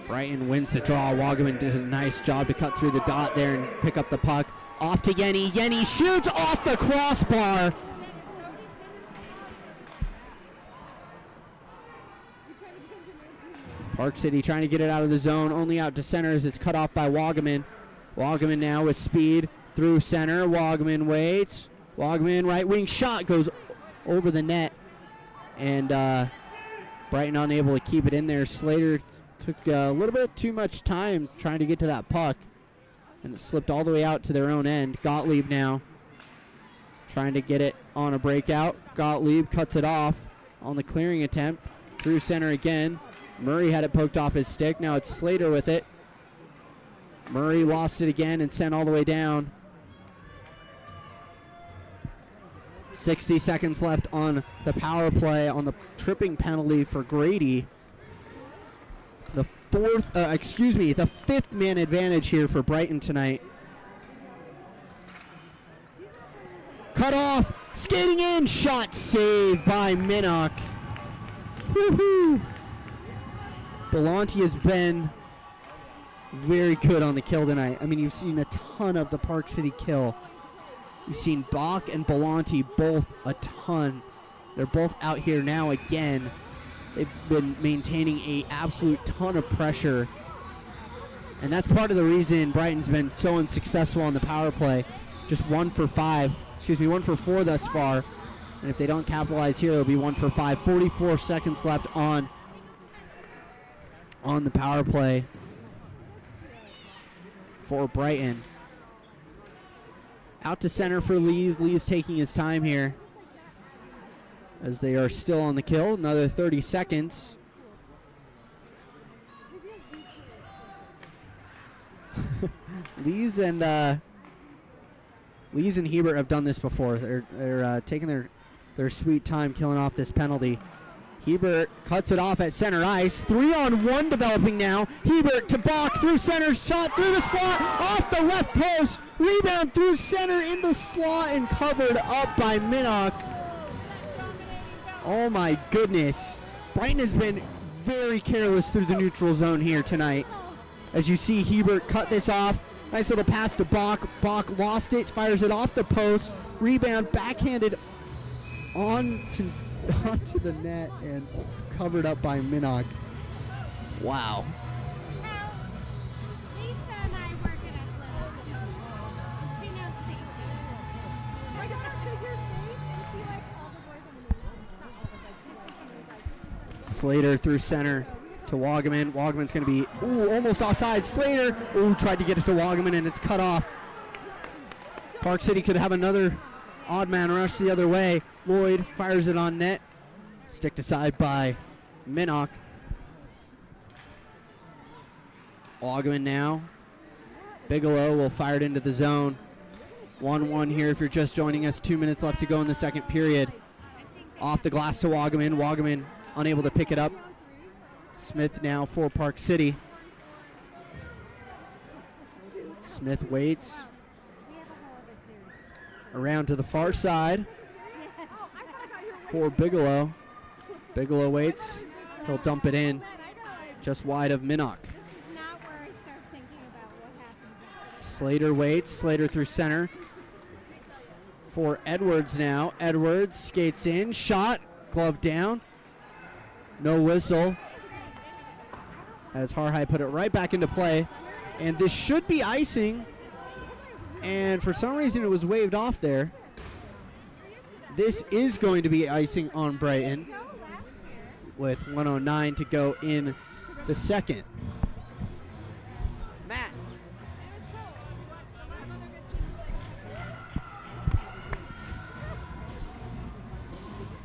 Brighton wins the draw. Wagaman did a nice job to cut through the dot there and pick up the puck. Off to Yenny. Yenny shoots off the crossbar. Park City trying to get it out of the zone. Only out to center as it's cut off by Wagaman. Wagaman now with speed through center. Wagaman waits. Wagaman right wing shot goes over the net. And Brighton unable to keep it in there. Slater took a little bit too much time trying to get to that puck, and it slipped all the way out to their own end. Gottlieb now trying to get it on a breakout. Gottlieb cuts it off on the clearing attempt. Through center again. Murray had it poked off his stick. Now it's Slater with it. Murray lost it again and sent all the way down. 60 seconds left on the power play on the tripping penalty for Grady. The fifth man advantage here for Brighton tonight. Cut off, skating in, shot saved by Minnock. Woohoo! Belanti has been very good on the kill tonight. I mean, you've seen a ton of the Park City kill. You've seen Bach and Belanti both a ton. They're both out here now again. They've been maintaining an absolute ton of pressure. And that's part of the reason Brighton's been so unsuccessful on the power play. Just 1 for 4 thus far. And if they don't capitalize here, it'll be 1 for 5. 44 seconds left on the power play for Brighton. Out to center for Lees. Lees taking his time here as they are still on the kill. Another 30 seconds. Lees and Hebert have done this before. They're taking their sweet time killing off this penalty. Hebert cuts it off at center ice. 3-on-1 developing now. Hebert to Bach through center, shot through the slot, off the left post. Rebound through center in the slot and covered up by Minnock. Oh my goodness. Brighton has been very careless through the neutral zone here tonight. As you see Hebert cut this off. Nice little pass to Bach. Bach lost it, fires it off the post. Rebound backhanded onto the net and covered up by Minnock. Wow. Lisa and I work at a club. She knows Stacy. I got her figure skates and she like all the boys on the news. Not all of them, but she was like Slater through center to Wagaman. Wagaman's going to be almost offside. Slater tried to get it to Wagaman and it's cut off. Park City could have another odd man rush the other way. Lloyd fires it on net. Sticked aside by Minnock. Wagaman now. Bigelow will fire it into the zone. 1-1 here if you're just joining us. 2 minutes left to go in the second period. Off the glass to Wagaman. Wagaman unable to pick it up. Smith now for Park City. Smith waits. Around to the far side for Bigelow. Bigelow waits. He'll dump it in just wide of Minnock. Slater waits. Slater through center for Edwards now. Edwards skates in. Shot. Glove down. No whistle. As Harhai put it right back into play. And this should be icing. And for some reason it was waved off there. This is going to be icing on Brighton with 1:09 to go in the second. Matt.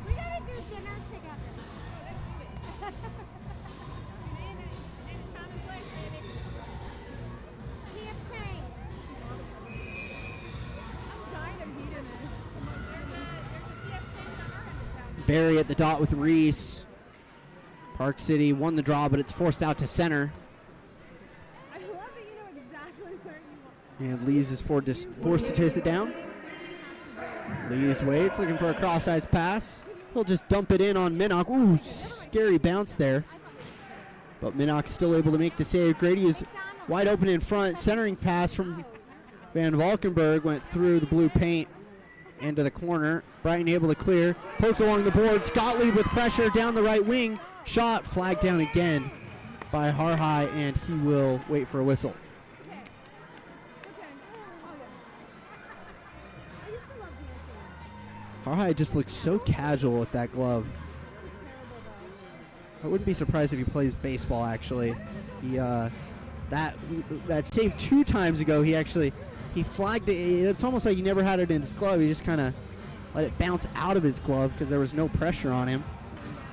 We gotta do dinner together. Barry at the dot with Reese. Park City won the draw, but it's forced out to center. I love that you know exactly where you want. And Lees is forced to chase it down. Lees waits, looking for a cross-ice pass. He'll just dump it in on Minnock. Ooh, scary bounce there. But Minnock still able to make the save. Grady is wide open in front. Centering pass from Van Valkenburg went through the blue paint into the corner. Brighton able to clear. Pokes along the boards. Gottlieb with pressure down the right wing. Shot flagged down again by Harhai, and he will wait for a whistle. Harhai just looks so casual with that glove. I wouldn't be surprised if he plays baseball, actually. He that save 2 times ago, he flagged it. It's almost like he never had it in his glove. He just kind of let it bounce out of his glove because there was no pressure on him,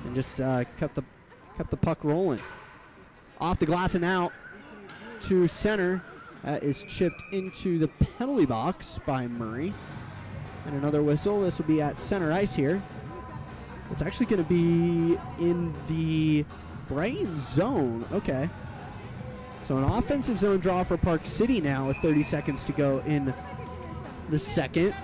and just kept the puck rolling. Off the glass and out to center. That is chipped into the penalty box by Murray. And another whistle. This will be at center ice here. It's actually going to be in the Brighton zone. Okay. So an offensive zone draw for Park City now with 30 seconds to go in the second.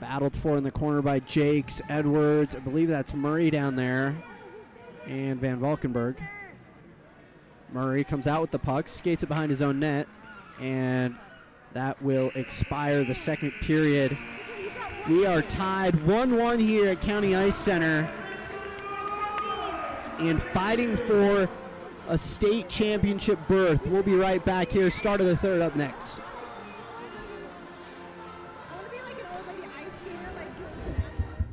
Battled for in the corner by Jakes, Edwards. I believe that's Murray down there. And Van Valkenburg. Murray comes out with the puck, skates it behind his own net, and that will expire the second period. We are tied 1-1 here at County Ice Center and fighting for a state championship berth. We'll be right back here. Start of the third up next. I want to be like an old lady ice skater, like doing that.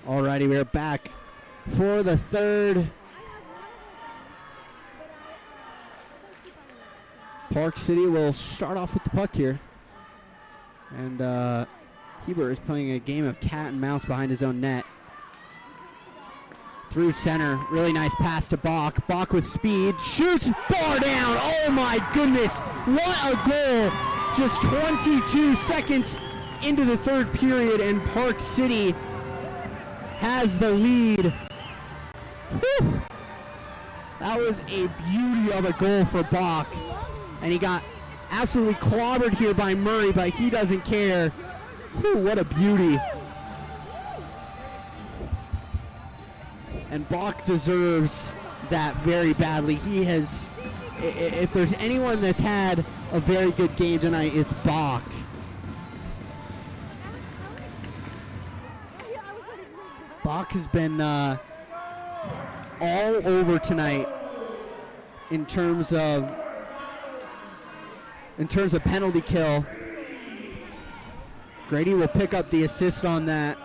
Alrighty, we're back for the third. Park City will start off with the puck here. And Hebert is playing a game of cat and mouse behind his own net. Through center, really nice pass to Bach. Bach with speed, shoots, bar down. Oh my goodness, what a goal. Just 22 seconds into the third period and Park City has the lead. Whew. That was a beauty of a goal for Bach. And he got absolutely clobbered here by Murray, but he doesn't care. Whew, what a beauty. And Bach deserves that very badly. He has, if there's anyone that's had a very good game tonight, it's Bach. Bach has been all over tonight in terms of penalty kill. Grady will pick up the assist on that,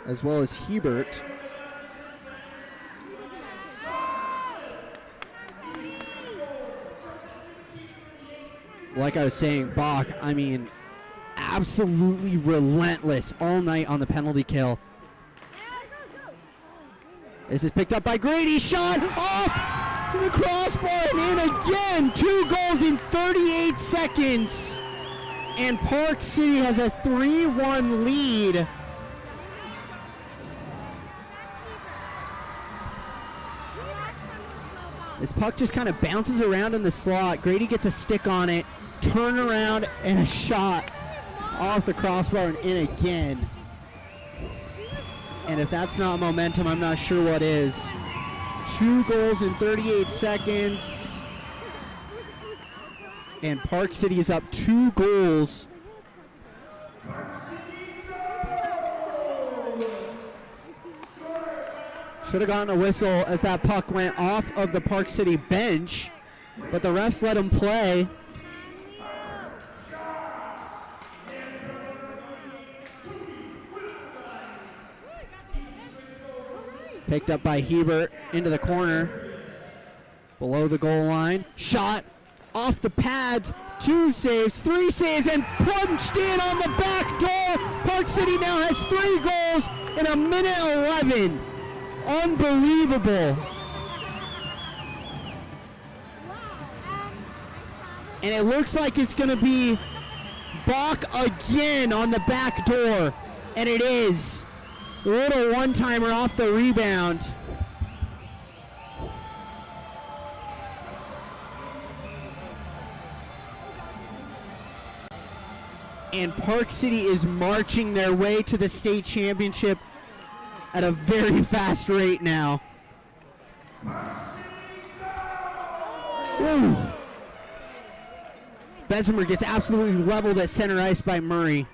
as well as Hebert. Like I was saying, Bach, I mean, absolutely relentless all night on the penalty kill. This is picked up by Grady, shot off the crossbar and in again. 2 goals in 38 seconds. And Park City has a 3-1 lead. This puck just kind of bounces around in the slot. Grady gets a stick on it, turn around, and a shot off the crossbar and in again. And if that's not momentum, I'm not sure what is. 2 goals in 38 seconds. And Park City is up 2 goals. Should have gotten a whistle as that puck went off of the Park City bench, but the refs let him play. Picked up by Hebert into the corner, below the goal line. Shot off the pads, 2 saves, 3 saves, and punched in on the back door. Park City now has 3 goals in a minute 11. Unbelievable. And it looks like it's going to be Bach again on the back door. And it is. A little one-timer off the rebound. And Park City is marching their way to the state championship at a very fast rate now. Ooh. Bessemer gets absolutely leveled at center ice by Murray.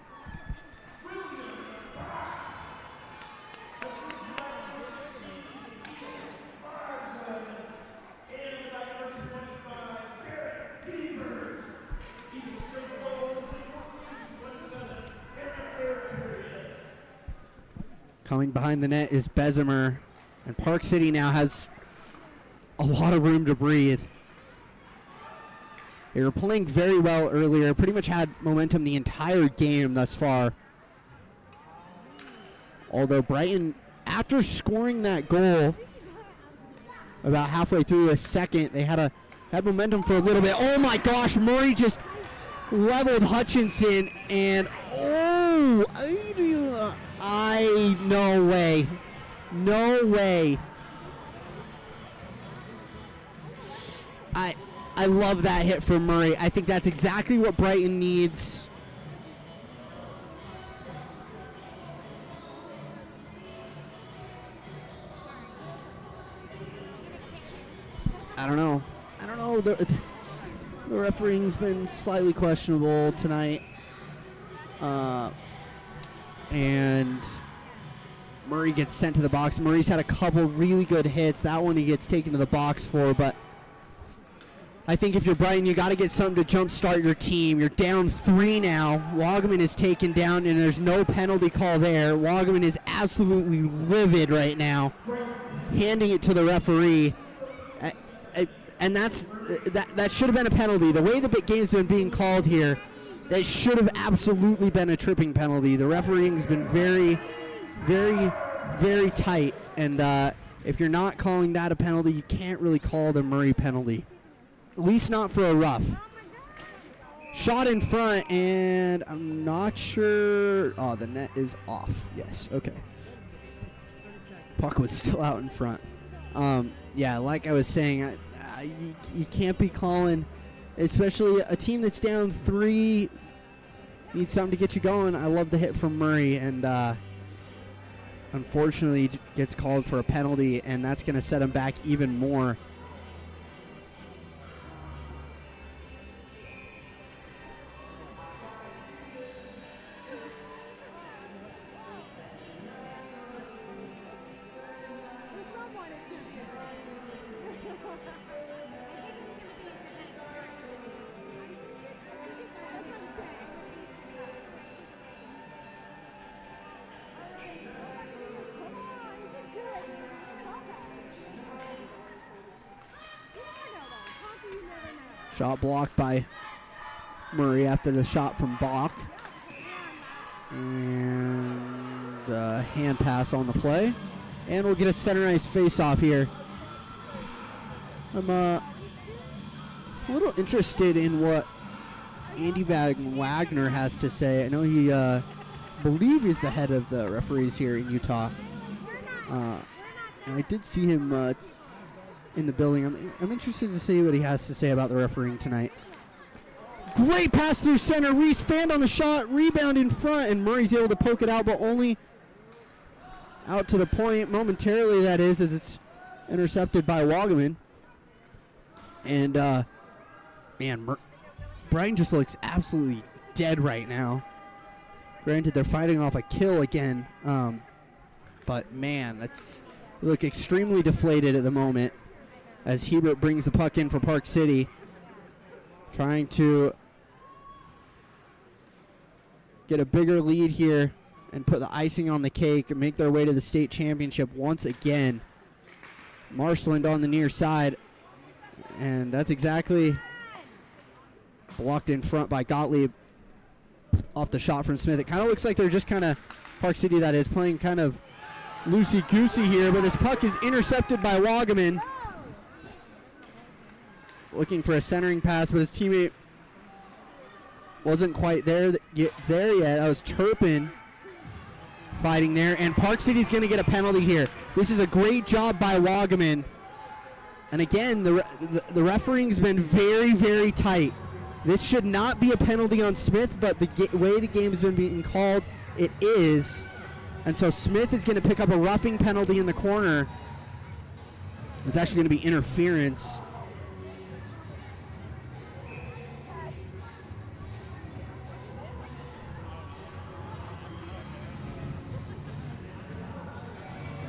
Coming behind the net is Bessemer, and Park City now has a lot of room to breathe. They were playing very well earlier, pretty much had momentum the entire game thus far. Although Brighton, after scoring that goal about halfway through a second, they had momentum for a little bit. Oh my gosh, Murray just leveled Hutchinson, and no way. No way. I love that hit from Murray. I think that's exactly what Brighton needs. I don't know. The refereeing's been slightly questionable tonight. And Murray gets sent to the box. Murray's had a couple really good hits. That one he gets taken to the box for, but I think if you're Brighton, you got to get something to jumpstart your team. You're down 3 now. Wagaman is taken down, and there's no penalty call there. Wagaman is absolutely livid right now, handing it to the referee. And that should have been a penalty. The way the game's been being called here, that should have absolutely been a tripping penalty. The refereeing's been very, very, very tight. And if you're not calling that a penalty, you can't really call the Murray penalty. At least not for a rough. Shot in front, and I'm not sure. Oh, the net is off. Yes, okay. Puck was still out in front. Yeah, like I was saying, you can't be calling, especially a team that's down 3, needs something to get you going. I love the hit from Murray, and unfortunately gets called for a penalty, and that's going to set him back even more. Shot blocked by Murray after the shot from Bach. And a hand pass on the play. And we'll get a center ice face-off here. I'm a little interested in what Andy Wagner has to say. I know he believe is the head of the referees here in Utah. And I did see him in the building. I'm interested to see what he has to say about the refereeing tonight. Great pass through center. Reese fanned on the shot, rebound in front, and Murray's able to poke it out, but only out to the point momentarily, that is, as it's intercepted by Wagaman. And, man, Brighton just looks absolutely dead right now. Granted, they're fighting off a kill again, but, man, they look extremely deflated at the moment as Hebert brings the puck in for Park City, trying to get a bigger lead here and put the icing on the cake and make their way to the state championship once again. Marshland on the near side, and that's exactly blocked in front by Gottlieb off the shot from Smith. It kind of looks like they're just kind of, Park City that is, playing kind of loosey-goosey here, but this puck is intercepted by Wagaman. Looking for a centering pass, but his teammate wasn't quite there yet. That was Turpin fighting there, and Park City's going to get a penalty here. This is a great job by Wagaman. And again, the refereeing's been very, very tight. This should not be a penalty on Smith, but the way the game's been being called, it is. And so Smith is going to pick up a roughing penalty in the corner. It's actually going to be interference.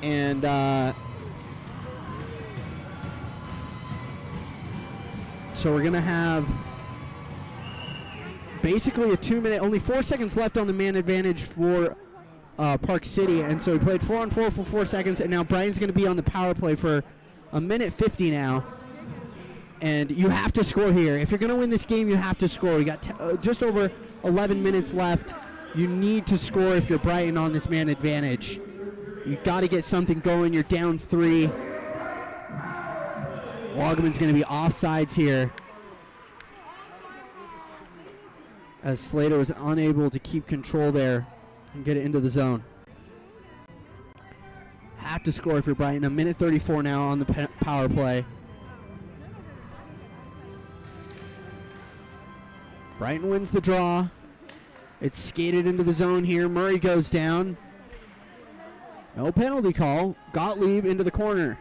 And so we're going to have basically a 2-minute, only 4 seconds left on the man advantage for Park City. And so we played 4-on-4 for 4 seconds, and now Brighton's going to be on the power play for a minute 50 now. And you have to score here. If you're going to win this game, you have to score. We got just over 11 minutes left. You need to score if you're Brighton on this man advantage. You got to get something going. You're down 3. Wagaman's going to be offsides here, as Slater was unable to keep control there and get it into the zone. Have to score if you're Brighton. A minute 34 now on the power play. Brighton wins the draw. It's skated into the zone here. Murray goes down. No penalty call. Gottlieb into the corner.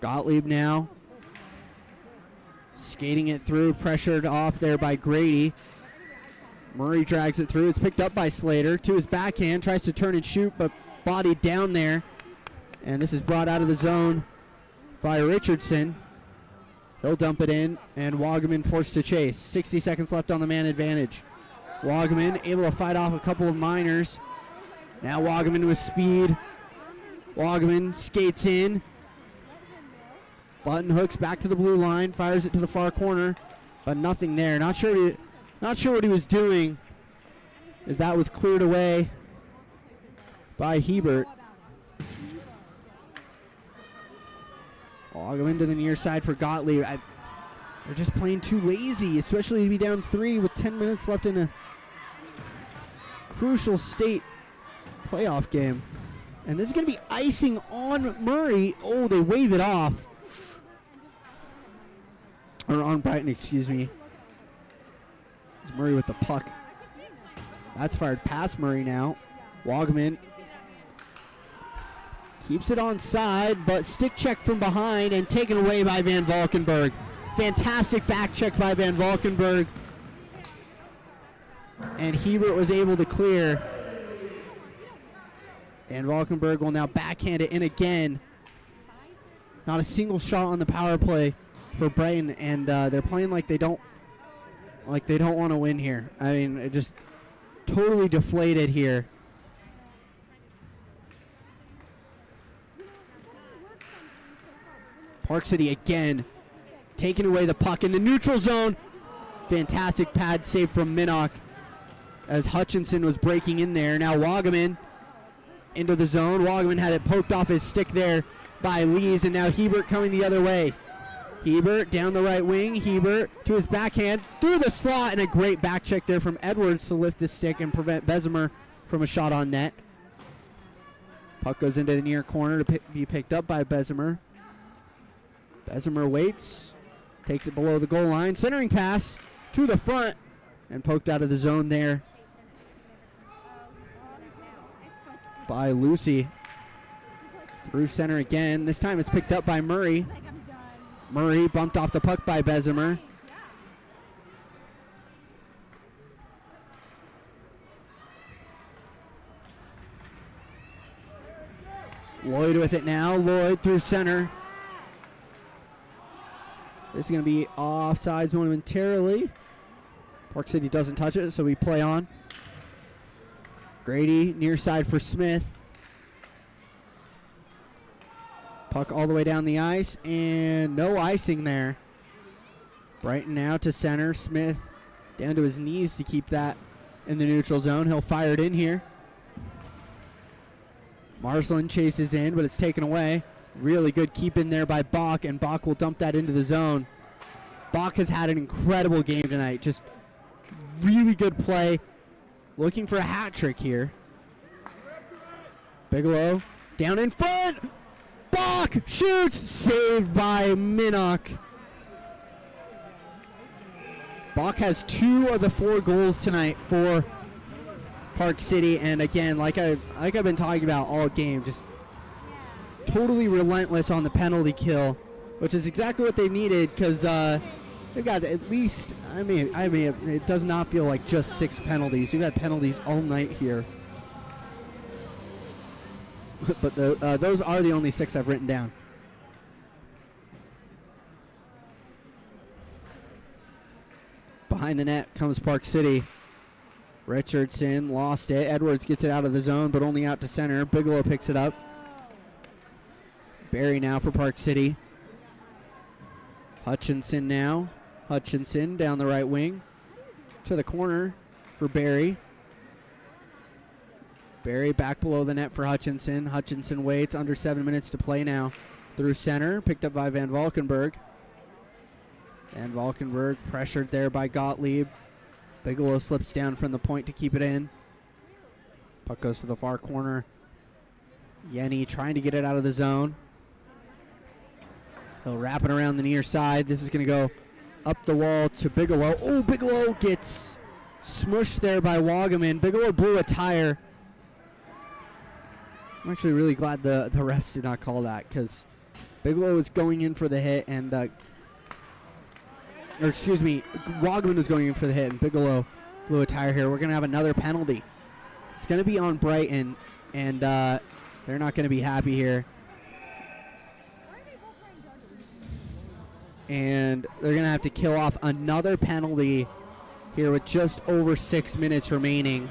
Gottlieb now skating it through, pressured off there by Grady. Murray drags it through. It's picked up by Slater to his backhand. Tries to turn and shoot, but bodied down there. And this is brought out of the zone by Richardson. He'll dump it in, and Wagaman forced to chase. 60 seconds left on the man advantage. Wagaman able to fight off a couple of minors. Now Wagaman with speed. Wagaman skates in. Button hooks back to the blue line, fires it to the far corner, but nothing there. Not sure what he was doing, as that was cleared away by Hebert. Wagaman to the near side for Gottlieb. They're just playing too lazy, especially to be down 3 with 10 minutes left in a crucial state playoff game. And this is going to be icing on Murray. Oh, they wave it off. Or on Brighton, excuse me. It's Murray with the puck. That's fired past Murray now. Wagaman keeps it on side, but stick check from behind and taken away by Van Valkenburg. Fantastic back check by Van Valkenburg. And Hebert was able to clear. And Valkenburg will now backhand it in again. Not a single shot on the power play for Brighton, and they're playing like they don't want to win here. I mean, it just totally deflated here. Park City again taking away the puck in the neutral zone. Fantastic pad save from Minnock as Hutchinson was breaking in there. Now Wagaman into the zone. Wagaman had it poked off his stick there by Lees, and now Hebert coming the other way. Hebert down the right wing. Hebert to his backhand through the slot, and a great back check there from Edwards to lift the stick and prevent Bessemer from a shot on net. Puck goes into the near corner to be picked up by Bessemer. Bessemer waits, takes it below the goal line. Centering pass to the front and poked out of the zone there by Lucy. Through center again. This time it's picked up by Murray. Murray bumped off the puck by Bessemer. Lloyd with it now. Lloyd through center. This is going to be offsides momentarily. Park City doesn't touch it, so we play on. Grady near side for Smith. Puck all the way down the ice, and no icing there. Brighton now to center. Smith down to his knees to keep that in the neutral zone. He'll fire it in here. Marsland chases in, but it's taken away. Really good keep in there by Bach, and Bach will dump that into the zone. Bach has had an incredible game tonight. Just really good play. Looking for a hat trick here. Bigelow down in front. Bach shoots. Saved by Minnock. Bach has 2 of the 4 goals tonight for Park City. And again, like I've been talking about all game, just totally relentless on the penalty kill, which is exactly what they needed because they've got at least, I mean, it does not feel like just 6 penalties. We've had penalties all night here. But those are the only 6 I've written down. Behind the net comes Park City. Richardson lost it. Edwards gets it out of the zone, but only out to center. Bigelow picks it up. Barry now for Park City. Hutchinson now. Hutchinson down the right wing to the corner for Barry. Barry back below the net for Hutchinson. Hutchinson waits. Under 7 minutes to play now. Through center. Picked up by Van Valkenburg. Van Valkenburg pressured there by Gottlieb. Bigelow slips down from the point to keep it in. Puck goes to the far corner. Yenny trying to get it out of the zone. He'll wrap it around the near side. This is going to go up the wall to Bigelow. Oh, Bigelow gets smushed there by Wagaman. Bigelow blew a tire. I'm actually really glad the refs did not call that because Bigelow was going in for the hit and Wagaman was going in for the hit and Bigelow blew a tire here. We're going to have another penalty. It's going to be on Brighton, and they're not going to be happy here. And they're going to have to kill off another penalty here with just over 6 minutes remaining.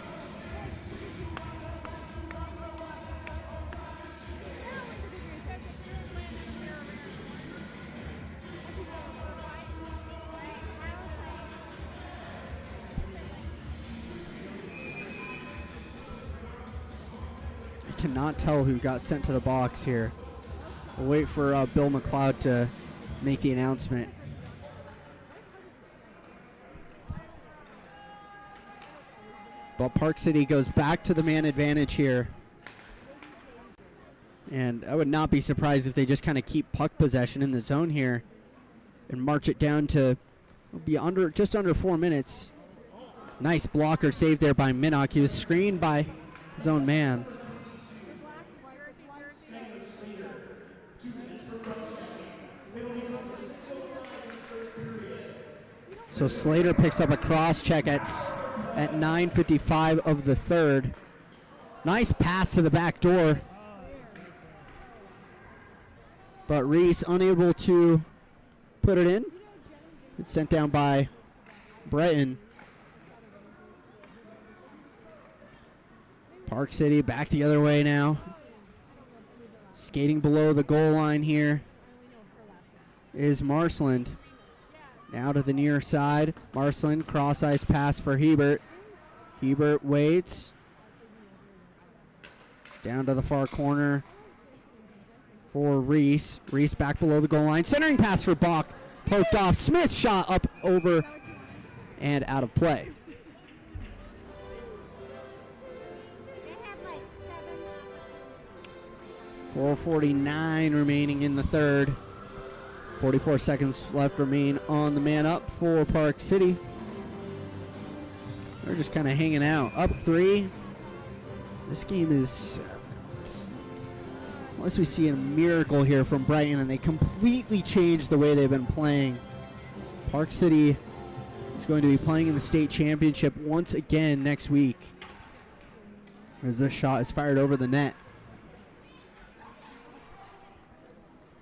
Cannot tell who got sent to the box here. We'll wait for Bill McLeod to make the announcement. But Park City goes back to the man advantage here. And I would not be surprised if they just kind of keep puck possession in the zone here and march it down to be just under 4 minutes. Nice blocker save there by Minnock. He was screened by his own man. So Slater picks up a cross check at 9:55 of the third. Nice pass to the back door. But Reese unable to put it in. It's sent down by Brighton. Park City back the other way now. Skating below the goal line here is Marsland. Now to the near side. Marsland, cross-ice pass for Hebert. Hebert waits. Down to the far corner for Reese. Reese back below the goal line. Centering pass for Bach. Poked off. Smith shot up over and out of play. .449 remaining in the third. 44 seconds left remain on the man up for Park City. They're just kind of hanging out. Up 3. This game is, unless we see a miracle here from Brighton and they completely change the way they've been playing, Park City is going to be playing in the state championship once again next week as this shot is fired over the net.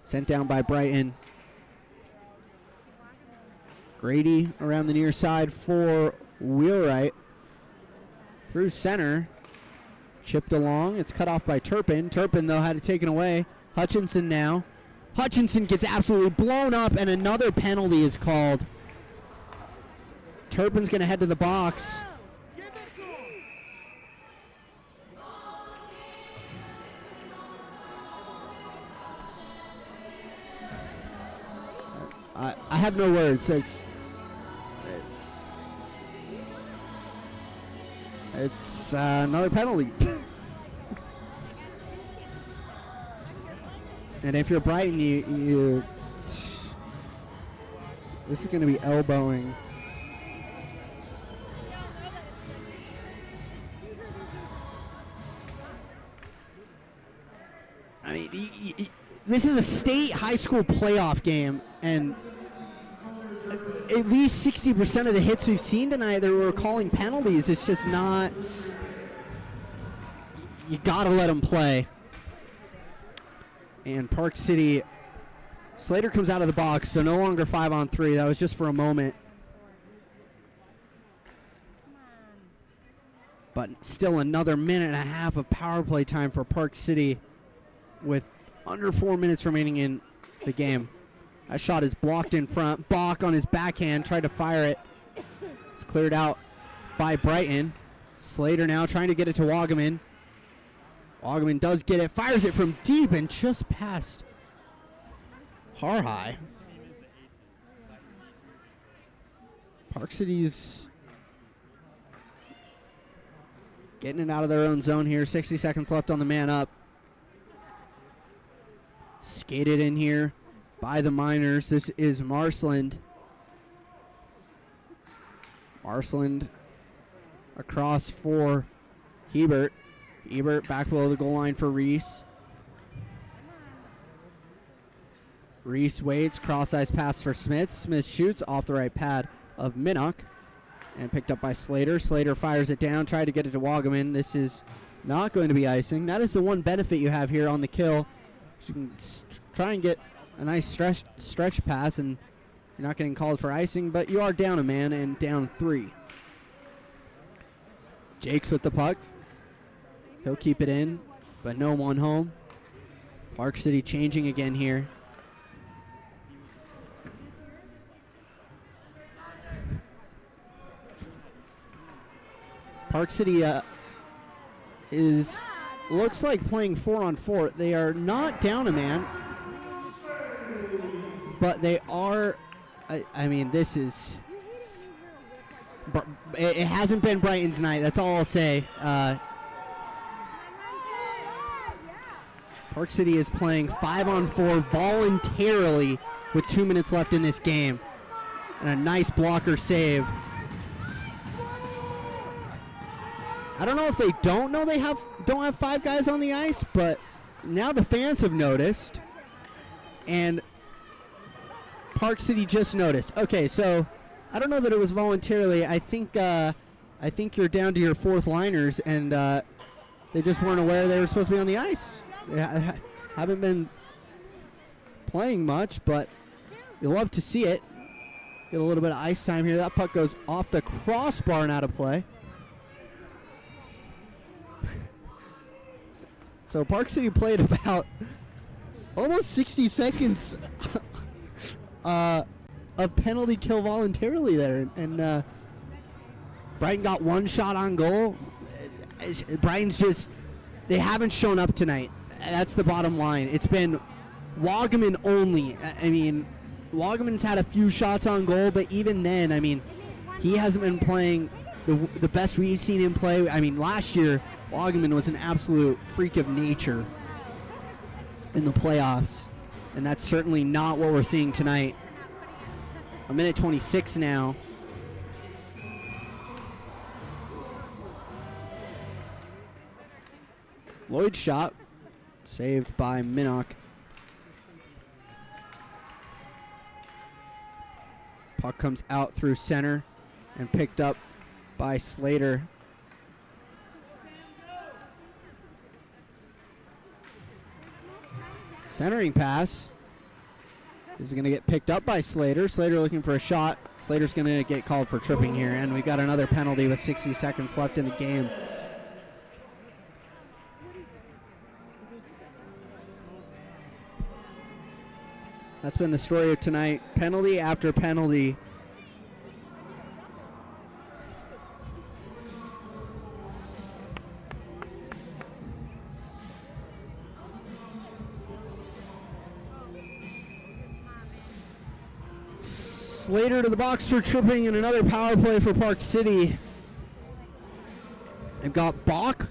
Sent down by Brighton. Grady around the near side for Wheelwright. Through center. Chipped along. It's cut off by Turpin. Turpin, though, had it taken away. Hutchinson now. Hutchinson gets absolutely blown up, and another penalty is called. Turpin's going to head to the box. I have no words. It's another penalty. And if you're Brighton, you this is going to be elbowing. I mean, this is a state high school playoff game, and at least 60% of the hits we've seen tonight that we're calling penalties. It's just not. You got to let them play. And Park City, Slater comes out of the box, so no longer 5-on-3. That was just for a moment. But still another minute and a half of power play time for Park City with under 4 minutes remaining in the game. That shot is blocked in front. Bach on his backhand, tried to fire it. It's cleared out by Brighton. Slater now trying to get it to Wagaman. Wagaman does get it, fires it from deep and just past Harhigh. Park City's getting it out of their own zone here. 60 seconds left on the man up. Skated in here by the Miners. This is Marsland. Marsland across for Hebert. Hebert back below the goal line for Reese. Reese waits, cross-ice pass for Smith. Smith shoots off the right pad of Minnock and picked up by Slater. Slater fires it down, tried to get it to Wagaman. This is not going to be icing. That is the one benefit you have here on the kill. You can try and get a nice stretch pass, and you're not getting called for icing, but you are down a man and down 3. Jakes with the puck. He'll keep it in, but no one home. Park City changing again here. Park City looks like playing 4-on-4. They are not down a man, but they are. I mean, this is. It hasn't been Brighton's night. That's all I'll say. Park City is playing 5-on-4 voluntarily with 2 minutes left in this game. And a nice blocker save. I don't know if they don't know they don't have 5 guys on the ice, but now the fans have noticed. And Park City just noticed. Okay, so I don't know that it was voluntarily. I think you're down to your 4th liners, and they just weren't aware they were supposed to be on the ice. They haven't been playing much, but you'll love to see it. Get a little bit of ice time here. That puck goes off the crossbar and out of play. So Park City played about almost 60 seconds of penalty kill voluntarily there. And Brighton got 1 shot on goal. Brighton's just, they haven't shown up tonight. That's the bottom line. It's been Wagaman only. I mean, Wagaman's had a few shots on goal, but even then, I mean, he hasn't been playing the best we've seen him play. I mean, last year, Wagaman was an absolute freak of nature in the playoffs, and that's certainly not what we're seeing tonight. A minute 26 now. Lloyd's shot, saved by Minnock. Puck comes out through center and picked up by Slater. Centering pass is going to get picked up by Slater. Slater looking for a shot. Slater's going to get called for tripping here, and we got another penalty with 60 seconds left in the game. That's been the story of tonight. Penalty after penalty. Slater to the box for tripping, and another power play for Park City. They've got Bach,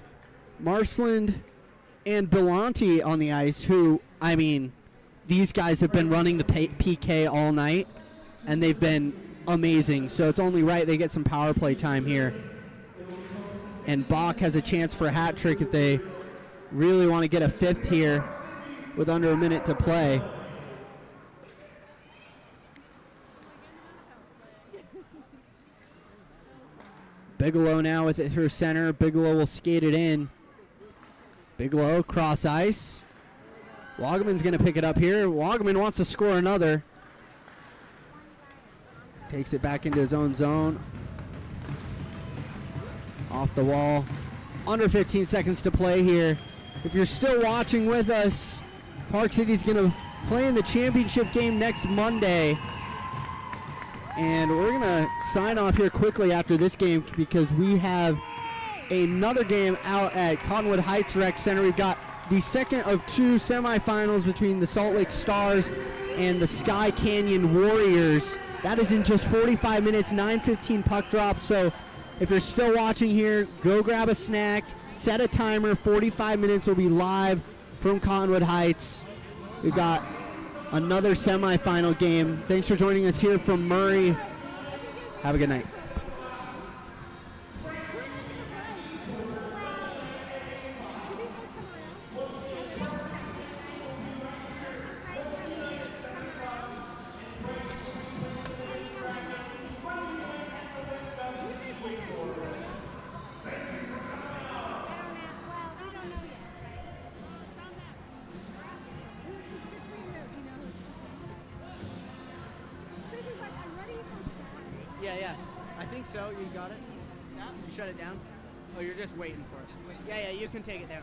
Marsland, and Belanti on the ice, who, I mean, these guys have been running the PK all night, and they've been amazing. So it's only right they get some power play time here. And Bach has a chance for a hat trick if they really want to get a fifth here with under a minute to play. Bigelow now with it through center. Bigelow will skate it in. Bigelow cross ice. Wagaman's going to pick it up here. Wagaman wants to score another. Takes it back into his own zone. Off the wall. Under 15 seconds to play here. If you're still watching with us, Park City's going to play in the championship game next Monday. And we're going to sign off here quickly after this game because we have another game out at Cottonwood Heights Rec Center. We've got the second of two semifinals between the Salt Lake Stars and the Sky Canyon Warriors. That is in just 45 minutes, 9:15 puck drop. So if you're still watching here, go grab a snack, set a timer. 45 minutes will be live from Cottonwood Heights. We've got another semifinal game. Thanks for joining us here from Murray. Have a good night. Yeah. I think so. You got it? You shut it down? Oh, you're just waiting for it. Yeah, you can take it down.